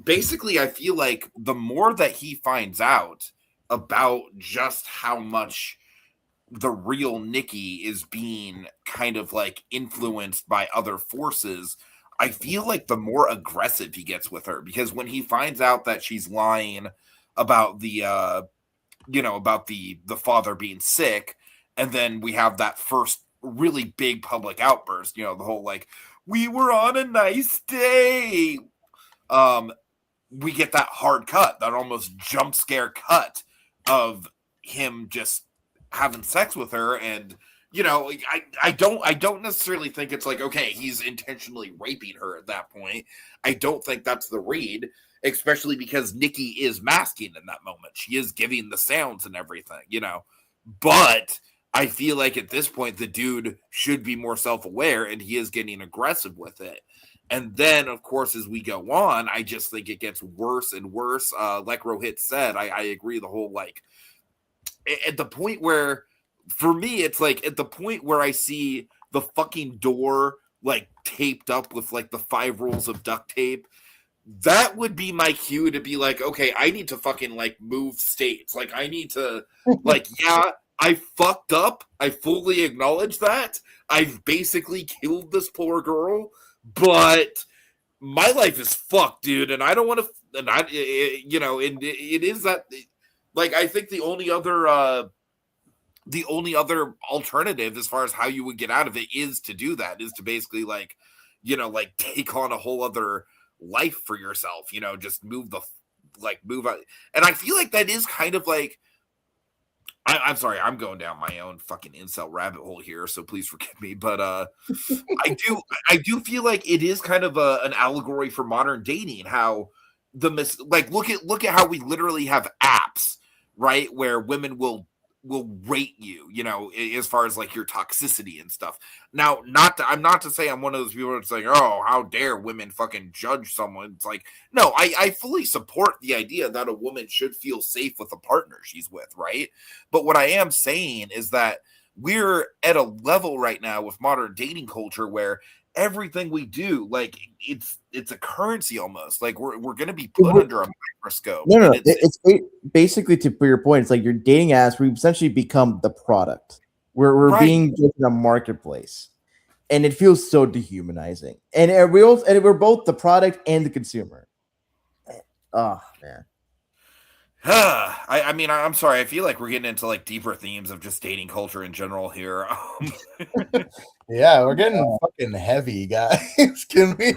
basically, I feel like the more that he finds out about just how much the real Nikki is being kind of like influenced by other forces, I feel like the more aggressive he gets with her, because when he finds out that she's lying about the about the father being sick, and then we have that first really big public outburst, the whole like, we were on a nice day. We get that hard cut, that almost jump scare cut of him just having sex with her. And, I don't necessarily think it's like, okay, he's intentionally raping her at that point. I don't think that's the read, especially because Nikki is masking in that moment. She is giving the sounds and everything, but I feel like at this point, the dude should be more self-aware, and he is getting aggressive with it. And then, of course, as we go on, I just think it gets worse and worse. Like Rohith said, I agree. The whole, like, at the point where, for me, it's like at the point where I see the fucking door, like, taped up with, like, the 5 rolls of duct tape, that would be my cue to be like, okay, I need to fucking, like, move states. Like, I need to, like, yeah, I fucked up. I fully acknowledge that. I've basically killed this poor girl, but my life is fucked, dude. And I don't want to, and it is that, like, I think the only other alternative as far as how you would get out of it is to do that, is to basically like, like take on a whole other life for yourself, just move out. And I feel like that is kind of like, I'm sorry, I'm going down my own fucking incel rabbit hole here, so please forgive me. But I do feel like it is kind of an allegory for modern dating. How look at how we literally have apps, right, where women will rate you, as far as like your toxicity and stuff. Now, I'm not to say I'm one of those people that's like, oh, how dare women fucking judge someone. It's like, no, I fully support the idea that a woman should feel safe with a partner she's with, right? But what I am saying is that we're at a level right now with modern dating culture where everything we do, like, it's a currency almost. Like we're going to be put under a microscope. No, it's basically, to put your point, it's like you're dating apps. We essentially become the product. We're right. Being given a marketplace, and it feels so dehumanizing. And we're both the product and the consumer. Oh man. I mean, I'm sorry. I feel like we're getting into like deeper themes of just dating culture in general here. Yeah, we're getting fucking heavy, guys. Can we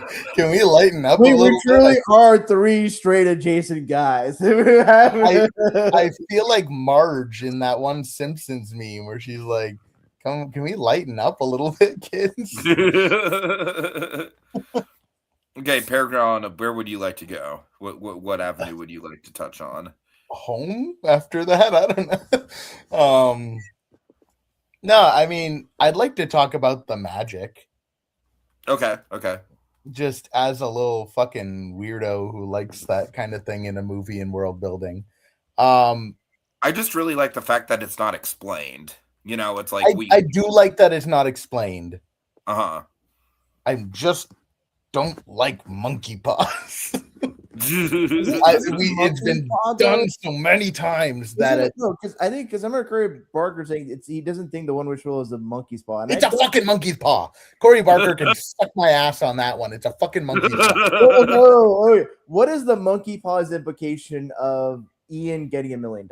lighten up a little bit? We truly are 3 straight adjacent guys. I feel like Marge in that one Simpsons meme where she's like, can we lighten up a little bit, kids? Okay, PerGron, where would you like to go? What avenue would you like to touch on? Home after that? I don't know. No, I mean, I'd like to talk about the magic. Okay. Just as a little fucking weirdo who likes that kind of thing in a movie and world building. I just really like the fact that it's not explained. It's like I do like that it's not explained. Uh-huh. I just don't like monkey paws. It's been done so many times that because I remember Cory Barker saying he doesn't think the one wish rule is a monkey's paw. It's a fucking monkey's paw. Cory Barker can suck my ass on that one. It's a fucking monkey's paw. No. What is the monkey paw's implication of Ian getting $1 million?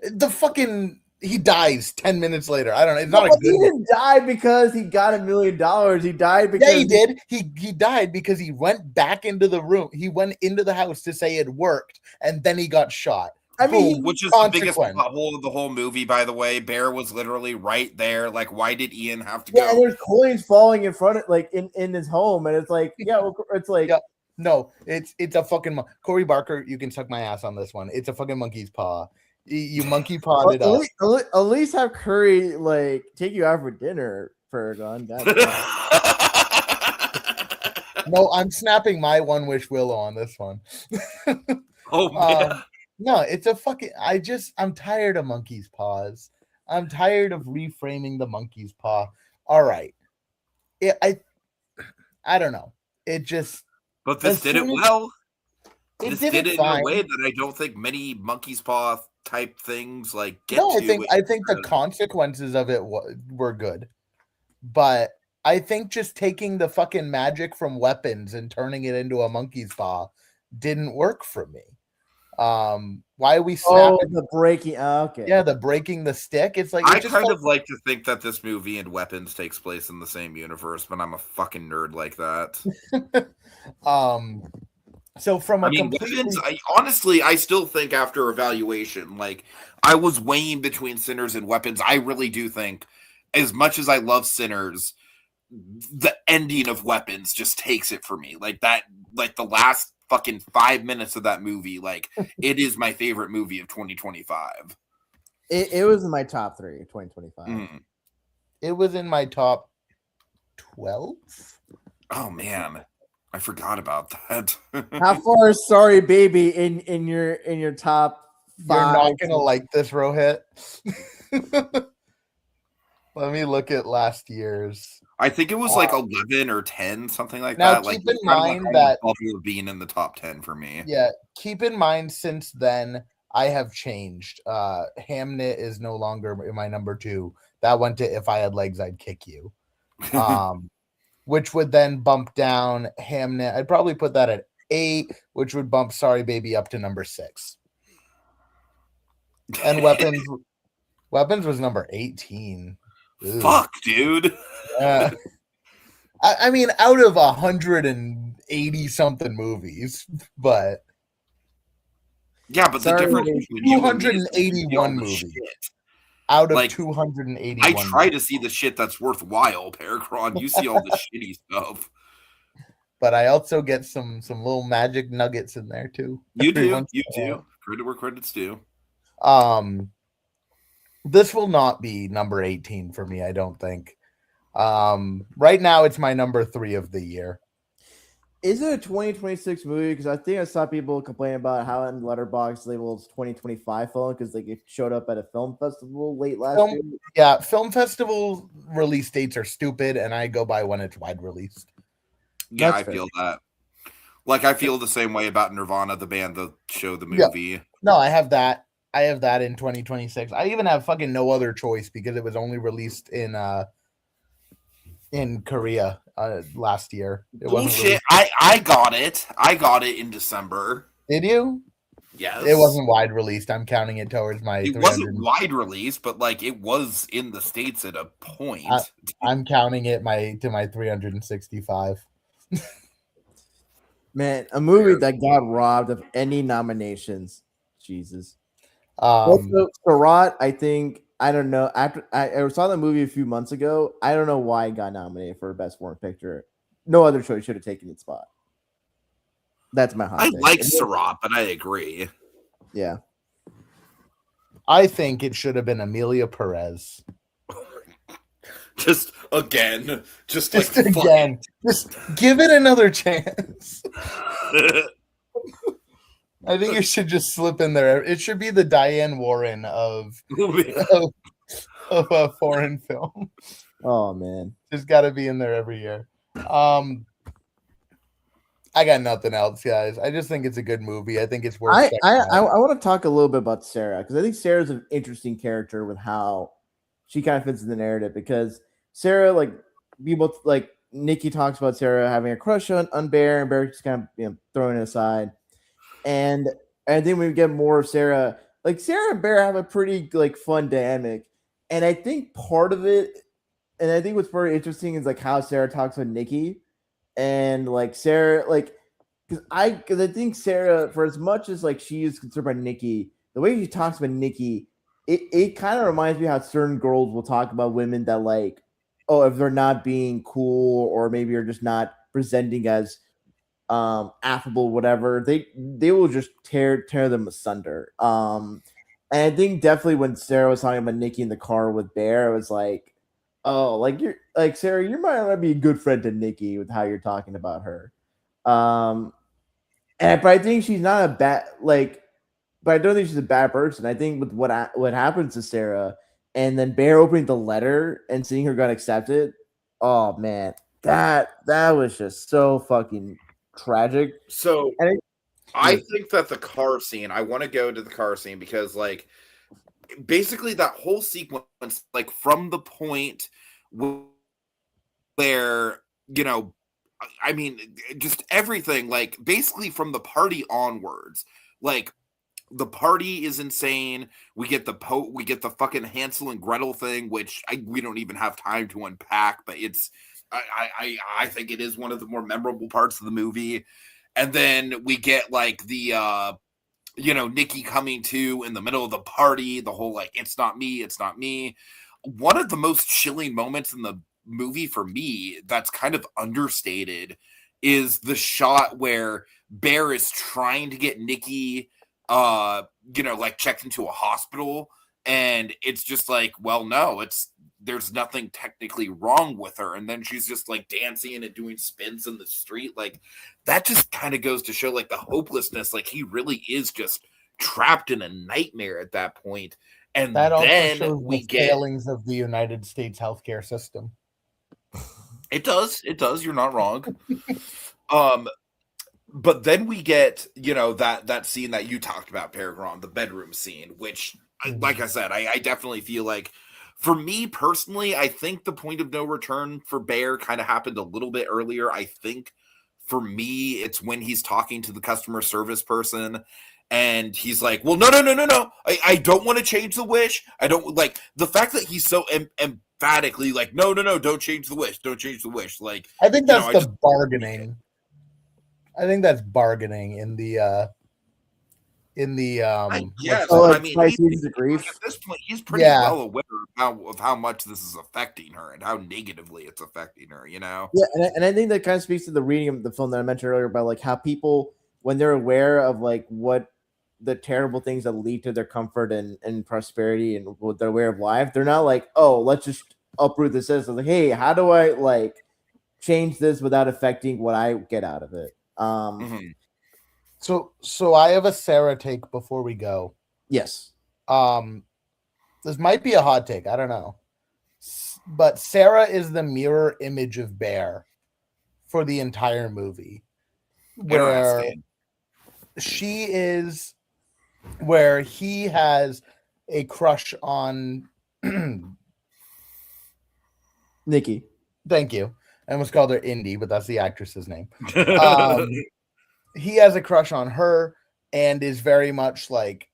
The fucking he dies 10 minutes later. I don't know. It's not a good he didn't die because he got $1 million. He died because he did. He died because he went back into the room. He went into the house to say it worked, and then he got shot. I mean, which is the biggest plot hole of the whole movie, by the way. Bear was literally right there. Like, why did Ian have to go? Yeah, and there's coins falling in front of, like, in his home, and it's like, it's like, no, it's a fucking Corey Barker. You can suck my ass on this one. It's a fucking monkey's paw. You monkey pawed it up. At least have Curry like take you out for dinner, PerGron. No, I'm snapping my one wish willow on this one. Oh man. No, it's a fucking. I'm tired of monkey's paws. I'm tired of reframing the monkey's paw. All right, I don't know. It just. But this did it well. This did it in a way that I don't think many monkey's paw type things like get to. I think the consequences of it were good, but I think just taking the fucking magic from weapons and turning it into a monkey's paw didn't work for me. Why are we snapping? The breaking. Okay. Yeah, the breaking the stick. It's like I kind of like to think that this movie and Weapons takes place in the same universe, but I'm a fucking nerd like that. So from Weapons, I still think after evaluation, like I was weighing between Sinners and Weapons. I really do think, as much as I love Sinners, the ending of Weapons just takes it for me. Like that, like the last fucking 5 minutes of that movie, like it is my favorite movie of 2025. It was in my top 3 of 2025. Mm. It was in my top 12. Oh man, I forgot about that. How far is Sorry Baby in your top 5? You're not gonna like this, Rohit. Let me look at last year's. I think it was like 11 or 10, something like now that. Keep like in mind that being in the top 10 for me. Yeah, keep in mind since then I have changed. Hamnet is no longer in my number 2. That went to If I Had Legs, I'd Kick You. Which would then bump down Hamnet. I'd probably put that at 8, which would bump Sorry Baby up to number 6. And Weapons was number 18. Ooh. Fuck, dude. I mean, out of 180 something movies, but yeah, but the difference between 281 movies out of like, 281. I try to see the shit that's worthwhile, PerGron. You see all the shitty stuff, but I also get some little magic nuggets in there too. You do. Credit where credit's due. This will not be number 18 for me, I don't think. Right now it's my number 3 of the year. Is it a 2026 movie? Because I think I saw people complain about how in Letterboxd labels 2025 film because like it showed up at a film festival late last year. Yeah, film festival release dates are stupid, and I go by when it's wide released. Yeah, I feel that. Like I feel the same way about Nirvana, the band that showed the movie. Yeah. No, I have that. I have that in 2026. I even have fucking No Other Choice because it was only released in Korea last year. Bullshit. I got it. I got it in December. Did you? Yes. It wasn't wide released. I'm counting it towards my. It wasn't wide released, but like it was in the States at a point. I'm counting it to my 365. Man, a movie that got robbed of any nominations. Jesus. Also, Sarat, I don't know. After I saw the movie a few months ago, I don't know why it got nominated for Best Foreign Picture. No Other Choice should have taken its spot. That's my hot take. Like Sarat, but I agree. Yeah. I think it should have been Emilia Perez. Just again. Just give it another chance. I think it should just slip in there. It should be the Diane Warren of a foreign film. Oh man, just got to be in there every year. I got nothing else, guys. I just think it's a good movie. I think it's worth. I want to talk a little bit about Sarah because I think Sarah's an interesting character with how she kind of fits in the narrative. Because Sarah, like people, like Nikki talks about Sarah having a crush on Bear, and Bear just kind of throwing it aside. And I think we get more of Sarah like Sarah and Bear have a pretty like fun dynamic, and I think part of it, and I think what's very interesting is like how Sarah talks with Nikki, and like Sarah like because I think Sarah, for as much as like she is concerned about Nikki, the way she talks about Nikki, it kind of reminds me how certain girls will talk about women that like, oh, if they're not being cool or maybe are just not presenting as affable, whatever, they will just tear them asunder. And I think definitely when Sarah was talking about Nikki in the car with Bear, it was like, oh, like you're like Sarah, you might not be a good friend to Nikki with how you're talking about her. Um, but I think she's not a bad like, but I don't think she's a bad person. I think with what happens to Sarah, and then Bear opening the letter and seeing her get accepted, oh man, that was just so fucking tragic. So I think that the car scene, I want to go to the car scene because like basically that whole sequence, like from the point where, you know, I mean, just everything, like basically from the party onwards, like the party is insane. We get the fucking Hansel and Gretel thing, which we don't even have time to unpack, but it's I think it is one of the more memorable parts of the movie. And then we get like the Nikki coming to in the middle of the party, the whole like it's not me. One of the most chilling moments in the movie for me that's kind of understated is the shot where Bear is trying to get Nikki like checked into a hospital, and it's just like, well, no, there's nothing technically wrong with her, and then she's just like dancing and doing spins in the street. Like that just kind of goes to show like the hopelessness, like he really is just trapped in a nightmare at that point. And that also then shows we the failings of the United States healthcare system. It does. You're not wrong. But then we get, that scene that you talked about, PerGron, the bedroom scene, which, like I said, I definitely feel like, for me personally, I think the point of no return for Bear kind of happened a little bit earlier. I think for me, it's when he's talking to the customer service person and he's like, well, no. I don't want to change the wish. I don't like the fact that he's so emphatically like, no, don't change the wish. Don't change the wish. Like, I think that's bargaining. I think that's bargaining in the yes, I mean, at this point, he's pretty well aware of how much this is affecting her and how negatively it's affecting her, Yeah, and I think that kind of speaks to the reading of the film that I mentioned earlier about like how people, when they're aware of like what the terrible things that lead to their comfort and prosperity and what they're aware of life, they're not like, oh, let's just uproot this. It's like, hey, how do I like change this without affecting what I get out of it? So I have a Sarah take before we go. Yes. This might be a hot take. I don't know. But Sarah is the mirror image of Bear for the entire movie. Where she is, where he has a crush on Nikki. Thank you. I almost called her Indy, but that's the actress's name. He has a crush on her and is very much like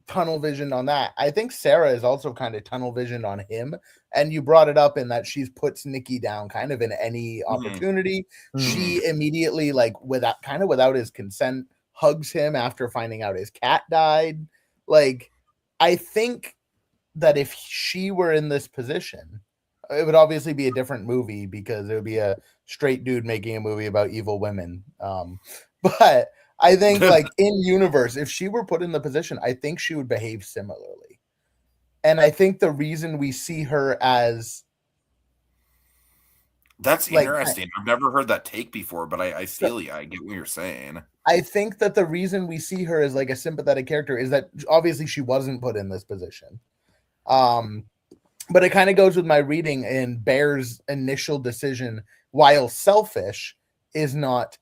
tunnel visioned on that. I think Sarah is also kind of tunnel visioned on him. And you brought it up in that she puts Nikki down kind of in any opportunity. She immediately, like without his consent, hugs him after finding out his cat died. Like, I think that if she were in this position, it would obviously be a different movie because it would be a straight dude making a movie about evil women. But I think like in universe, if she were put in the position, I think she would behave similarly. And I think the reason we see her as that's interesting. I've never heard that take before, but I feel you. I get what you're saying. I think that the reason we see her as like a sympathetic character is that obviously she wasn't put in this position. But it kind of goes with my reading in Bear's initial decision, while selfish, is not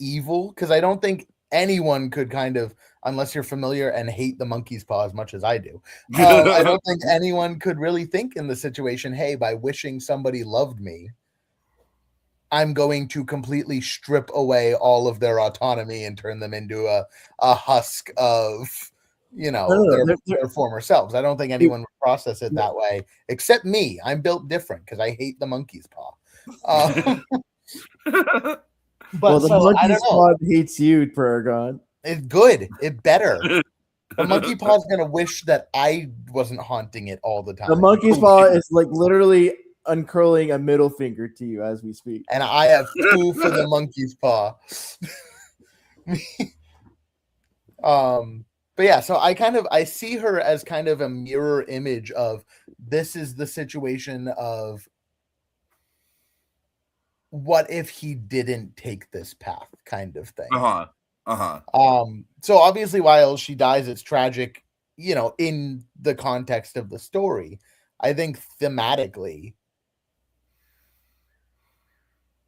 evil, because I don't think anyone could kind of, unless you're familiar and hate the monkey's paw as much as I do, I don't think anyone could really think in the situation, hey, by wishing somebody loved me, I'm going to completely strip away all of their autonomy and turn them into a husk of their former selves. I don't think anyone would process it that way, except me. I'm built different because I hate the monkey's paw. But the monkey's paw hates you, PerGron. It's good. It better. The monkey paw is gonna wish that I wasn't haunting it all the time. The monkey's paw is like literally uncurling a middle finger to you as we speak. And I have two for the monkey's paw. But yeah, so I see her as kind of a mirror image of this is the situation of what if he didn't take this path kind of thing. So obviously while she dies, it's tragic, in the context of the story. I think thematically,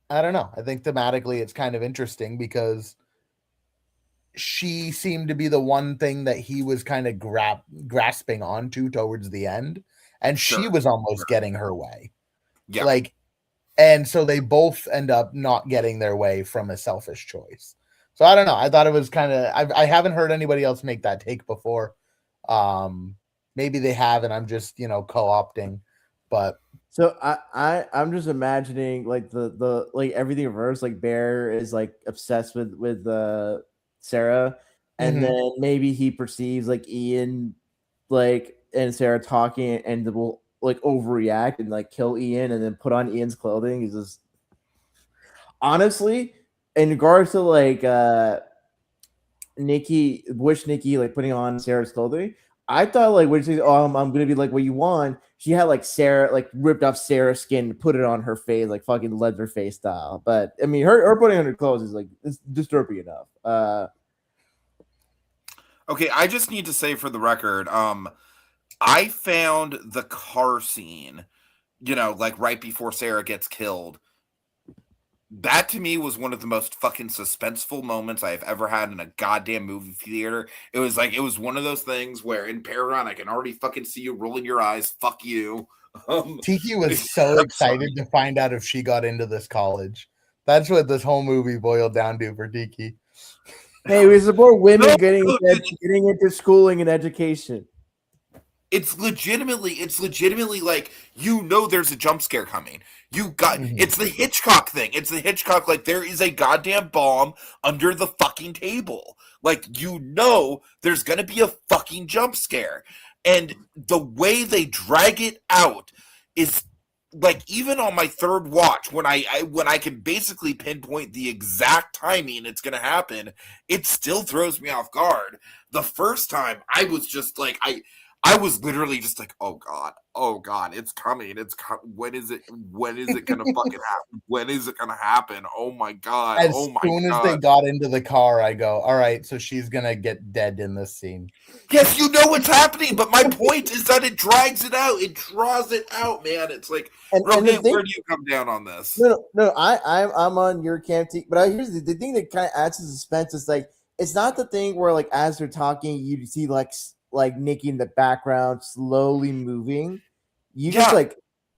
I don't know. I think thematically it's kind of interesting because she seemed to be the one thing that he was kind of grasping onto towards the end. And she was almost getting her way. Yeah. And so they both end up not getting their way from a selfish choice. So I don't know. I thought it was kind of, I haven't heard anybody else make that take before. Maybe they have, and I'm just, co-opting, but. So I'm just imagining like the everything reverse, like Bear is like obsessed with Sarah, and then maybe he perceives like Ian and Sarah talking and will overreact and kill Ian and then put on Ian's clothing. He's just honestly, in regards to Nikki putting on Sarah's clothing, I thought when she said, I'm gonna be like what you want, she had Sarah ripped off Sarah's skin, put it on her face fucking Leatherface style. But I mean her putting on her clothes is it's disturbing enough. Okay, I just need to say for the record, I found the car scene, right before Sarah gets killed. That to me was one of the most fucking suspenseful moments I've ever had in a goddamn movie theater. It was one of those things where in PerGron, I can already fucking see you rolling your eyes. Fuck you. Tiki was so excited to find out if she got into this college. That's what this whole movie boiled down to for Tiki. Hey, we support women getting into schooling and education. It's legitimately there's a jump scare coming. It's the Hitchcock thing. It's the Hitchcock, there is a goddamn bomb under the fucking table. There's gonna be a fucking jump scare. And the way they drag it out is even on my third watch, when I can basically pinpoint the exact timing it's gonna happen, it still throws me off guard. The first time I was just I was literally just oh God, it's coming. When is it gonna fucking happen? When is it gonna happen? Oh my God. As soon as they got into the car, I go, all right, so she's gonna get dead in this scene. Yes, you know what's happening, but my point is that it drags it out. It draws it out, man. It's Rohith, where do you come down on this? No, I'm on your camp, but here's the thing that kind of adds to suspense is it's not the thing where as they're talking, you see Nikki in the background slowly moving. You just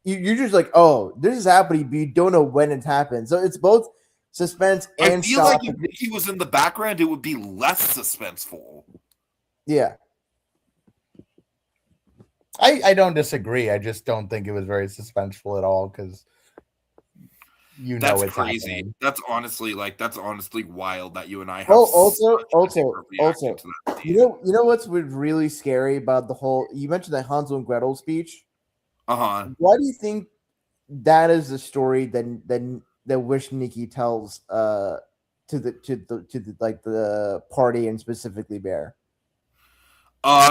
you're just oh, this is happening, but you don't know when it happened. So it's both suspense and I feel shock. if Nikki was in the background, it would be less suspenseful. Yeah. I don't disagree. I just don't think it was very suspenseful at all because that's it's crazy. Happening. That's honestly wild that you and I have. Also, you know what's really scary about the whole? You mentioned that Hansel and Gretel speech. Why do you think that is the story that which Nikki tells to the party and specifically Bear?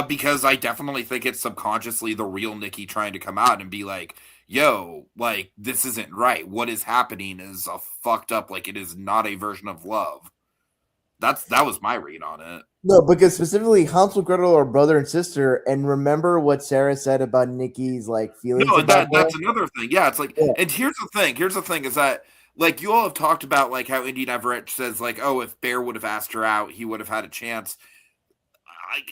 Because I definitely think it's subconsciously the real Nikki trying to come out and be yo, this isn't right. What is happening is fucked up. It is not a version of love. That was my read on it. No, because specifically Hansel and Gretel are brother and sister, and remember what Sarah said about Nikki's feelings. No, that's another thing. Yeah, it's and here's the thing. Here's the thing is that you all have talked about how Indian Everett says if Bear would have asked her out, he would have had a chance.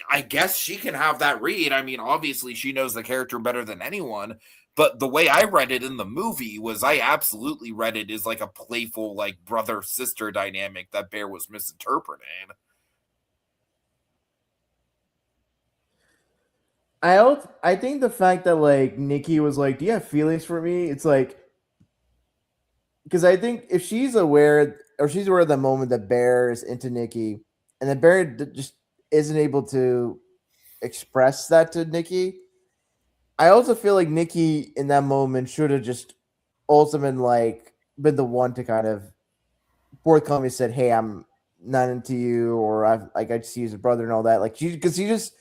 I guess she can have that read. I mean, obviously she knows the character better than anyone. But the way I read it in the movie was I absolutely read it as a playful brother-sister dynamic that Bear was misinterpreting. I think the fact that like Nikki was like, "Do you have feelings for me?" It's like because I think if she's aware or she's aware of the moment that Bear is into Nikki, and then Bear just isn't able to express that to Nikki, I also feel like Nikki in that moment should have just also been the one to kind of forthcoming said, "Hey, I'm not into you," or I see you as a brother and all that. Like she just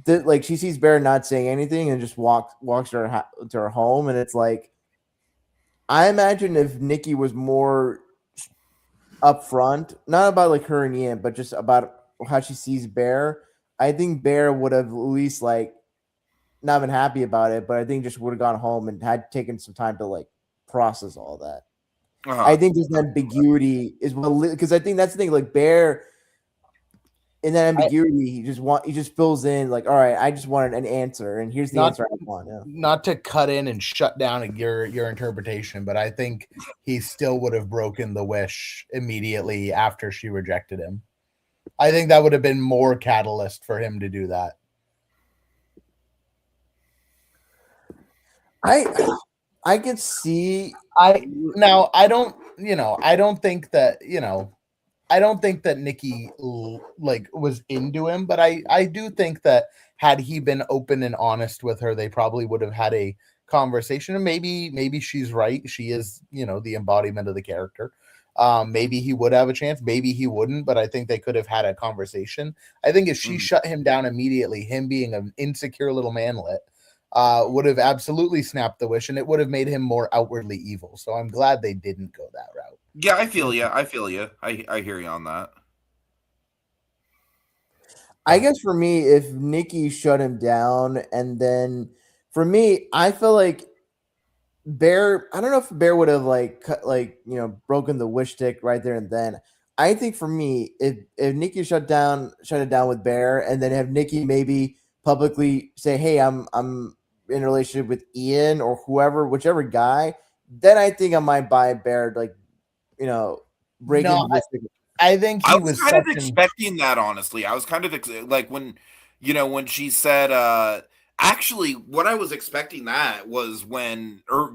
like she sees Bear not saying anything and just walks to her home, and it's like I imagine if Nikki was more upfront, not about like her and Ian, but just about how she sees Bear, I think Bear would have at least like not been happy about it, but I think just would have gone home and had taken some time to like process all that. I think there's an ambiguity is what because I think that's the thing. Like Bear, in that ambiguity, he just fills in like, all right, I just wanted an answer, and here's the answer I want. Yeah. Not to cut in and shut down your interpretation, but I think he still would have broken the wish immediately after she rejected him. I think that would have been more catalyst for him to do that. I could see. I don't think that Nikki like was into him, but I do think that had he been open and honest with her, they probably would have had a conversation. And maybe she's right. She is, the embodiment of the character. Maybe he would have a chance, maybe he wouldn't, but I think they could have had a conversation. I think if she shut him down immediately, him being an insecure little manlet, would have absolutely snapped the wish, and it would have made him more outwardly evil. So I'm glad they didn't go that route. Yeah, I feel you. I hear you on that. I guess for me, if Nikki shut him down, and then for me, I feel like Bear. I don't know if Bear would have broken the wish stick right there and then. I think for me, if Nikki shut it down with Bear, and then have Nikki maybe publicly say, "Hey, I'm in a relationship with Ian or whoever, whichever guy," then I think I might buy Bear breaking the wish stick. I think I was kind of expecting that, honestly. I was kind of like when she said, actually, what I was expecting that was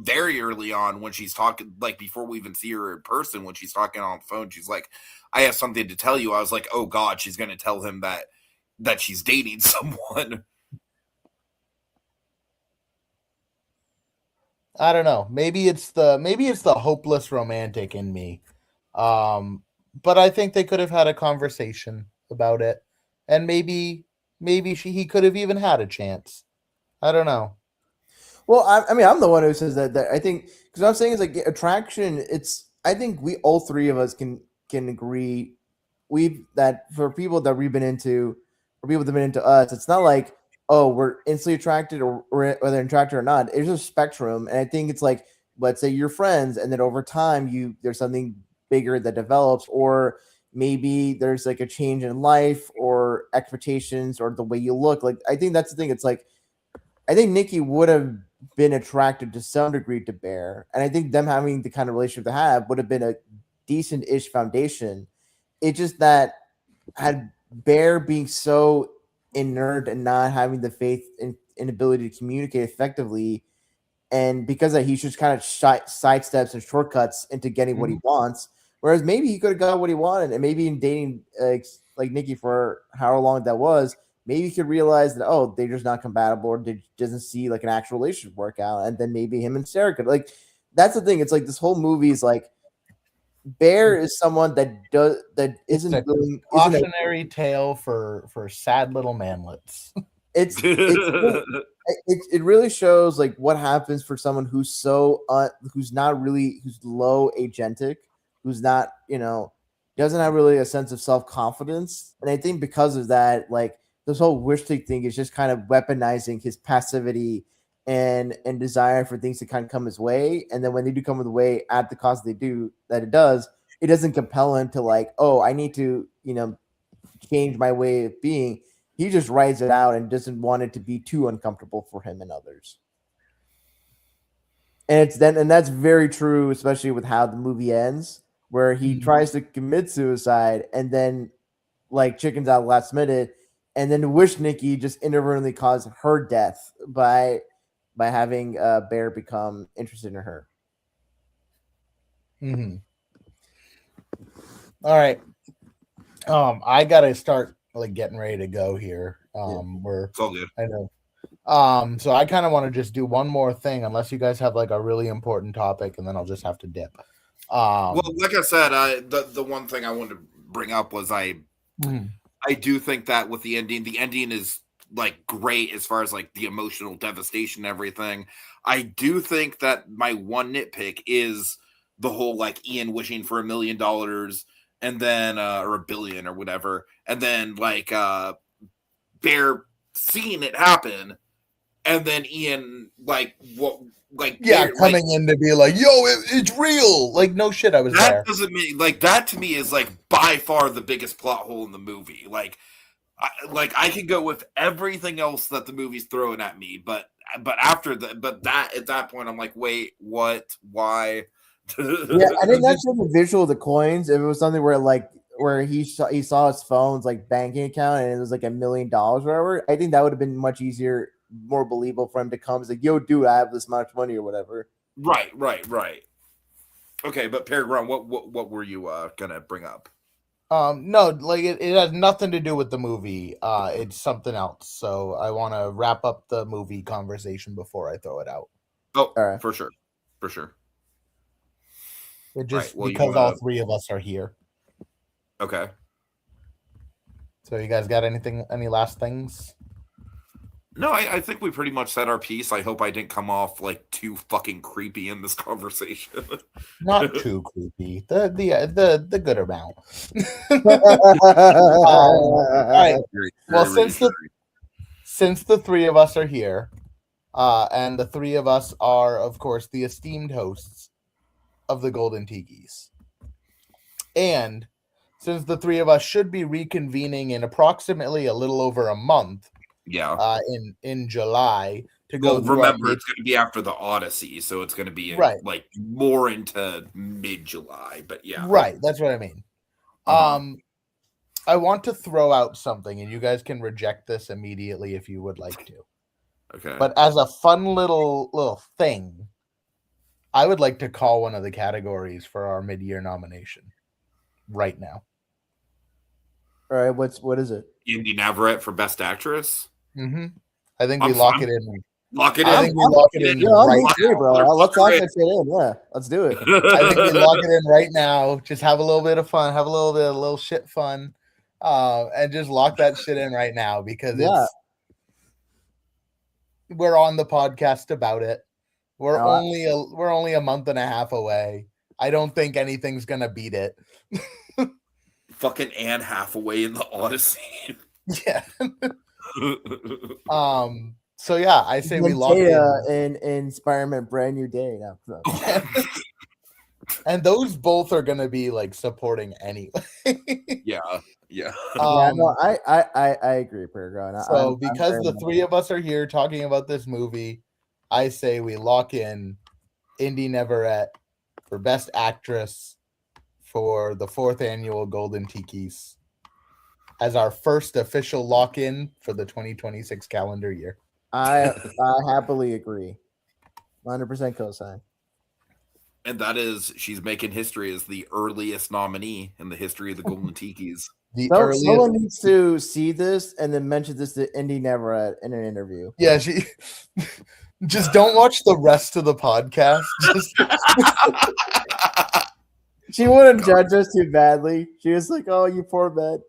very early on when she's talking, like before we even see her in person, when she's talking on the phone, she's like, "I have something to tell you." I was like, oh God, she's going to tell him that she's dating someone. I don't know. Maybe it's the hopeless romantic in me. But I think they could have had a conversation about it, and maybe he could have even had a chance. I don't know. Well, I mean, I'm the one who says that I think because what I'm saying is like attraction. I think we all three of us can agree that for people that we've been into, or people that have been into us, it's not like we're instantly attracted or whether attracted or not. There's a spectrum, and I think it's like let's say you're friends, and then over time there's something bigger that develops, or maybe there's like a change in life or expectations or the way you look. Like I think that's the thing. It's like I think Nikki would have been attracted to some degree to Bear, and I think them having the kind of relationship they have would have been a decent-ish foundation. It's just that had Bear being so inert and not having the faith and ability to communicate effectively, and because of that, he just kind of sidesteps and shortcuts into getting what he wants. Whereas maybe he could have got what he wanted, and maybe in dating like Nikki for however long that was, maybe he could realize that they're just not compatible, or doesn't see like an actual relationship work out, and then maybe him and Sarah could that's the thing. It's like this whole movie is like Bear is someone that isn't a willing. Cautionary tale for sad little manlets. It really shows like what happens for someone who's who's low agentic, who's not doesn't have really a sense of self-confidence. And I think because of that, like this whole wish stick thing is just kind of weaponizing his passivity and desire for things to kind of come his way. And then when they do come his way at the cost it doesn't compel him to like, I need to change my way of being. He just writes it out and doesn't want it to be too uncomfortable for him and others. And that's very true, especially with how the movie ends, where he tries to commit suicide and then like chickens out last minute. and then wish Nikki just inadvertently caused her death by having Bear become interested in her. Mm-hmm. All right. I gotta start like getting ready to go here. It's all good. I know. So I kind of want to just do one more thing, unless you guys have like a really important topic, and then I'll just have to dip. Well, like I said, the one thing I wanted to bring up was I do think that with the ending is like great as far as like the emotional devastation and everything. I do think that my one nitpick is the whole like Ian wishing for $1 million and then or $1 billion or whatever, and then like Bear seeing it happen, and then Ian like what like Bear, coming in to be like, yo, it's real. Like, no shit, I was that there. Doesn't mean like that to me is like by far the biggest plot hole in the movie. Like I can go with everything else that the movie's throwing at me, but after that at that point I'm like, wait, what? Why? Yeah, I think that's the visual of the coins. If it was something where he saw his phone's like banking account and it was like $1 million or whatever, I think that would have been much easier, more believable for him to come. It's like, yo, dude, I have this much money or whatever. Right. Okay, but PerGron, what were you gonna bring up? No, like it has nothing to do with the movie. It's something else. So I want to wrap up the movie conversation before I throw it out. Oh, right. For sure. It just because all three of us are here. Okay. So you guys got any last things? No, I think we pretty much said our piece. I hope I didn't come off like too fucking creepy in this conversation. Not too creepy. The good amount. All right. Well, since the three of us are here, and the three of us are, of course, the esteemed hosts of the Golden Tikis, and since the three of us should be reconvening in approximately a little over a month. Yeah. In July to go. Well, remember, it's going to be after the Odyssey, so it's going to be like more into mid-July. But yeah, right. That's what I mean. I want to throw out something, and you guys can reject this immediately if you would like to. Okay. But as a fun little thing, I would like to call one of the categories for our mid-year nomination right now. All right. What is it? Indy Navarrete for Best Actress. Mm-hmm. I think we lock it in. Lock it in. I think we lock it in. Yeah, right now, bro. Let's lock that shit in. Yeah, let's do it. I think we lock it in right now. Just have a little bit of fun. Have a little shit fun, and just lock that shit in right now because we're on the podcast about it. We're only a month and a half away. I don't think anything's gonna beat it. Fucking Anne Hathaway in the Odyssey. Yeah. So yeah, I say we lock in Spider-Man Brand New Day now. And those both are gonna be like supporting anyway. Yeah. No, I agree, PerGron. So because the three of us are here talking about this movie, I say we lock in Indy Navarrete for Best Actress for the 4th annual Golden Tikis as our first official lock-in for the 2026 calendar year. I happily agree. 100% cosign. And that is, she's making history as the earliest nominee in the history of the Golden Tikis. Someone needs to see this and then mention this to Indy Navarrete in an interview. Yeah, she just don't watch the rest of the podcast. She wouldn't judge us too badly. She was like, "Oh, you poor man."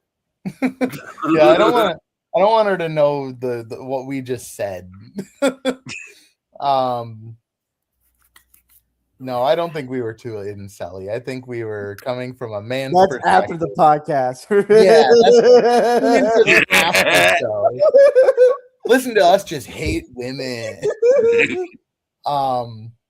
Yeah, I don't want her to know the what we just said. No, I don't think we were too incelly. I think we were coming from a man's perspective. After the podcast. Yeah, that's after the show. Listen to us just hate women.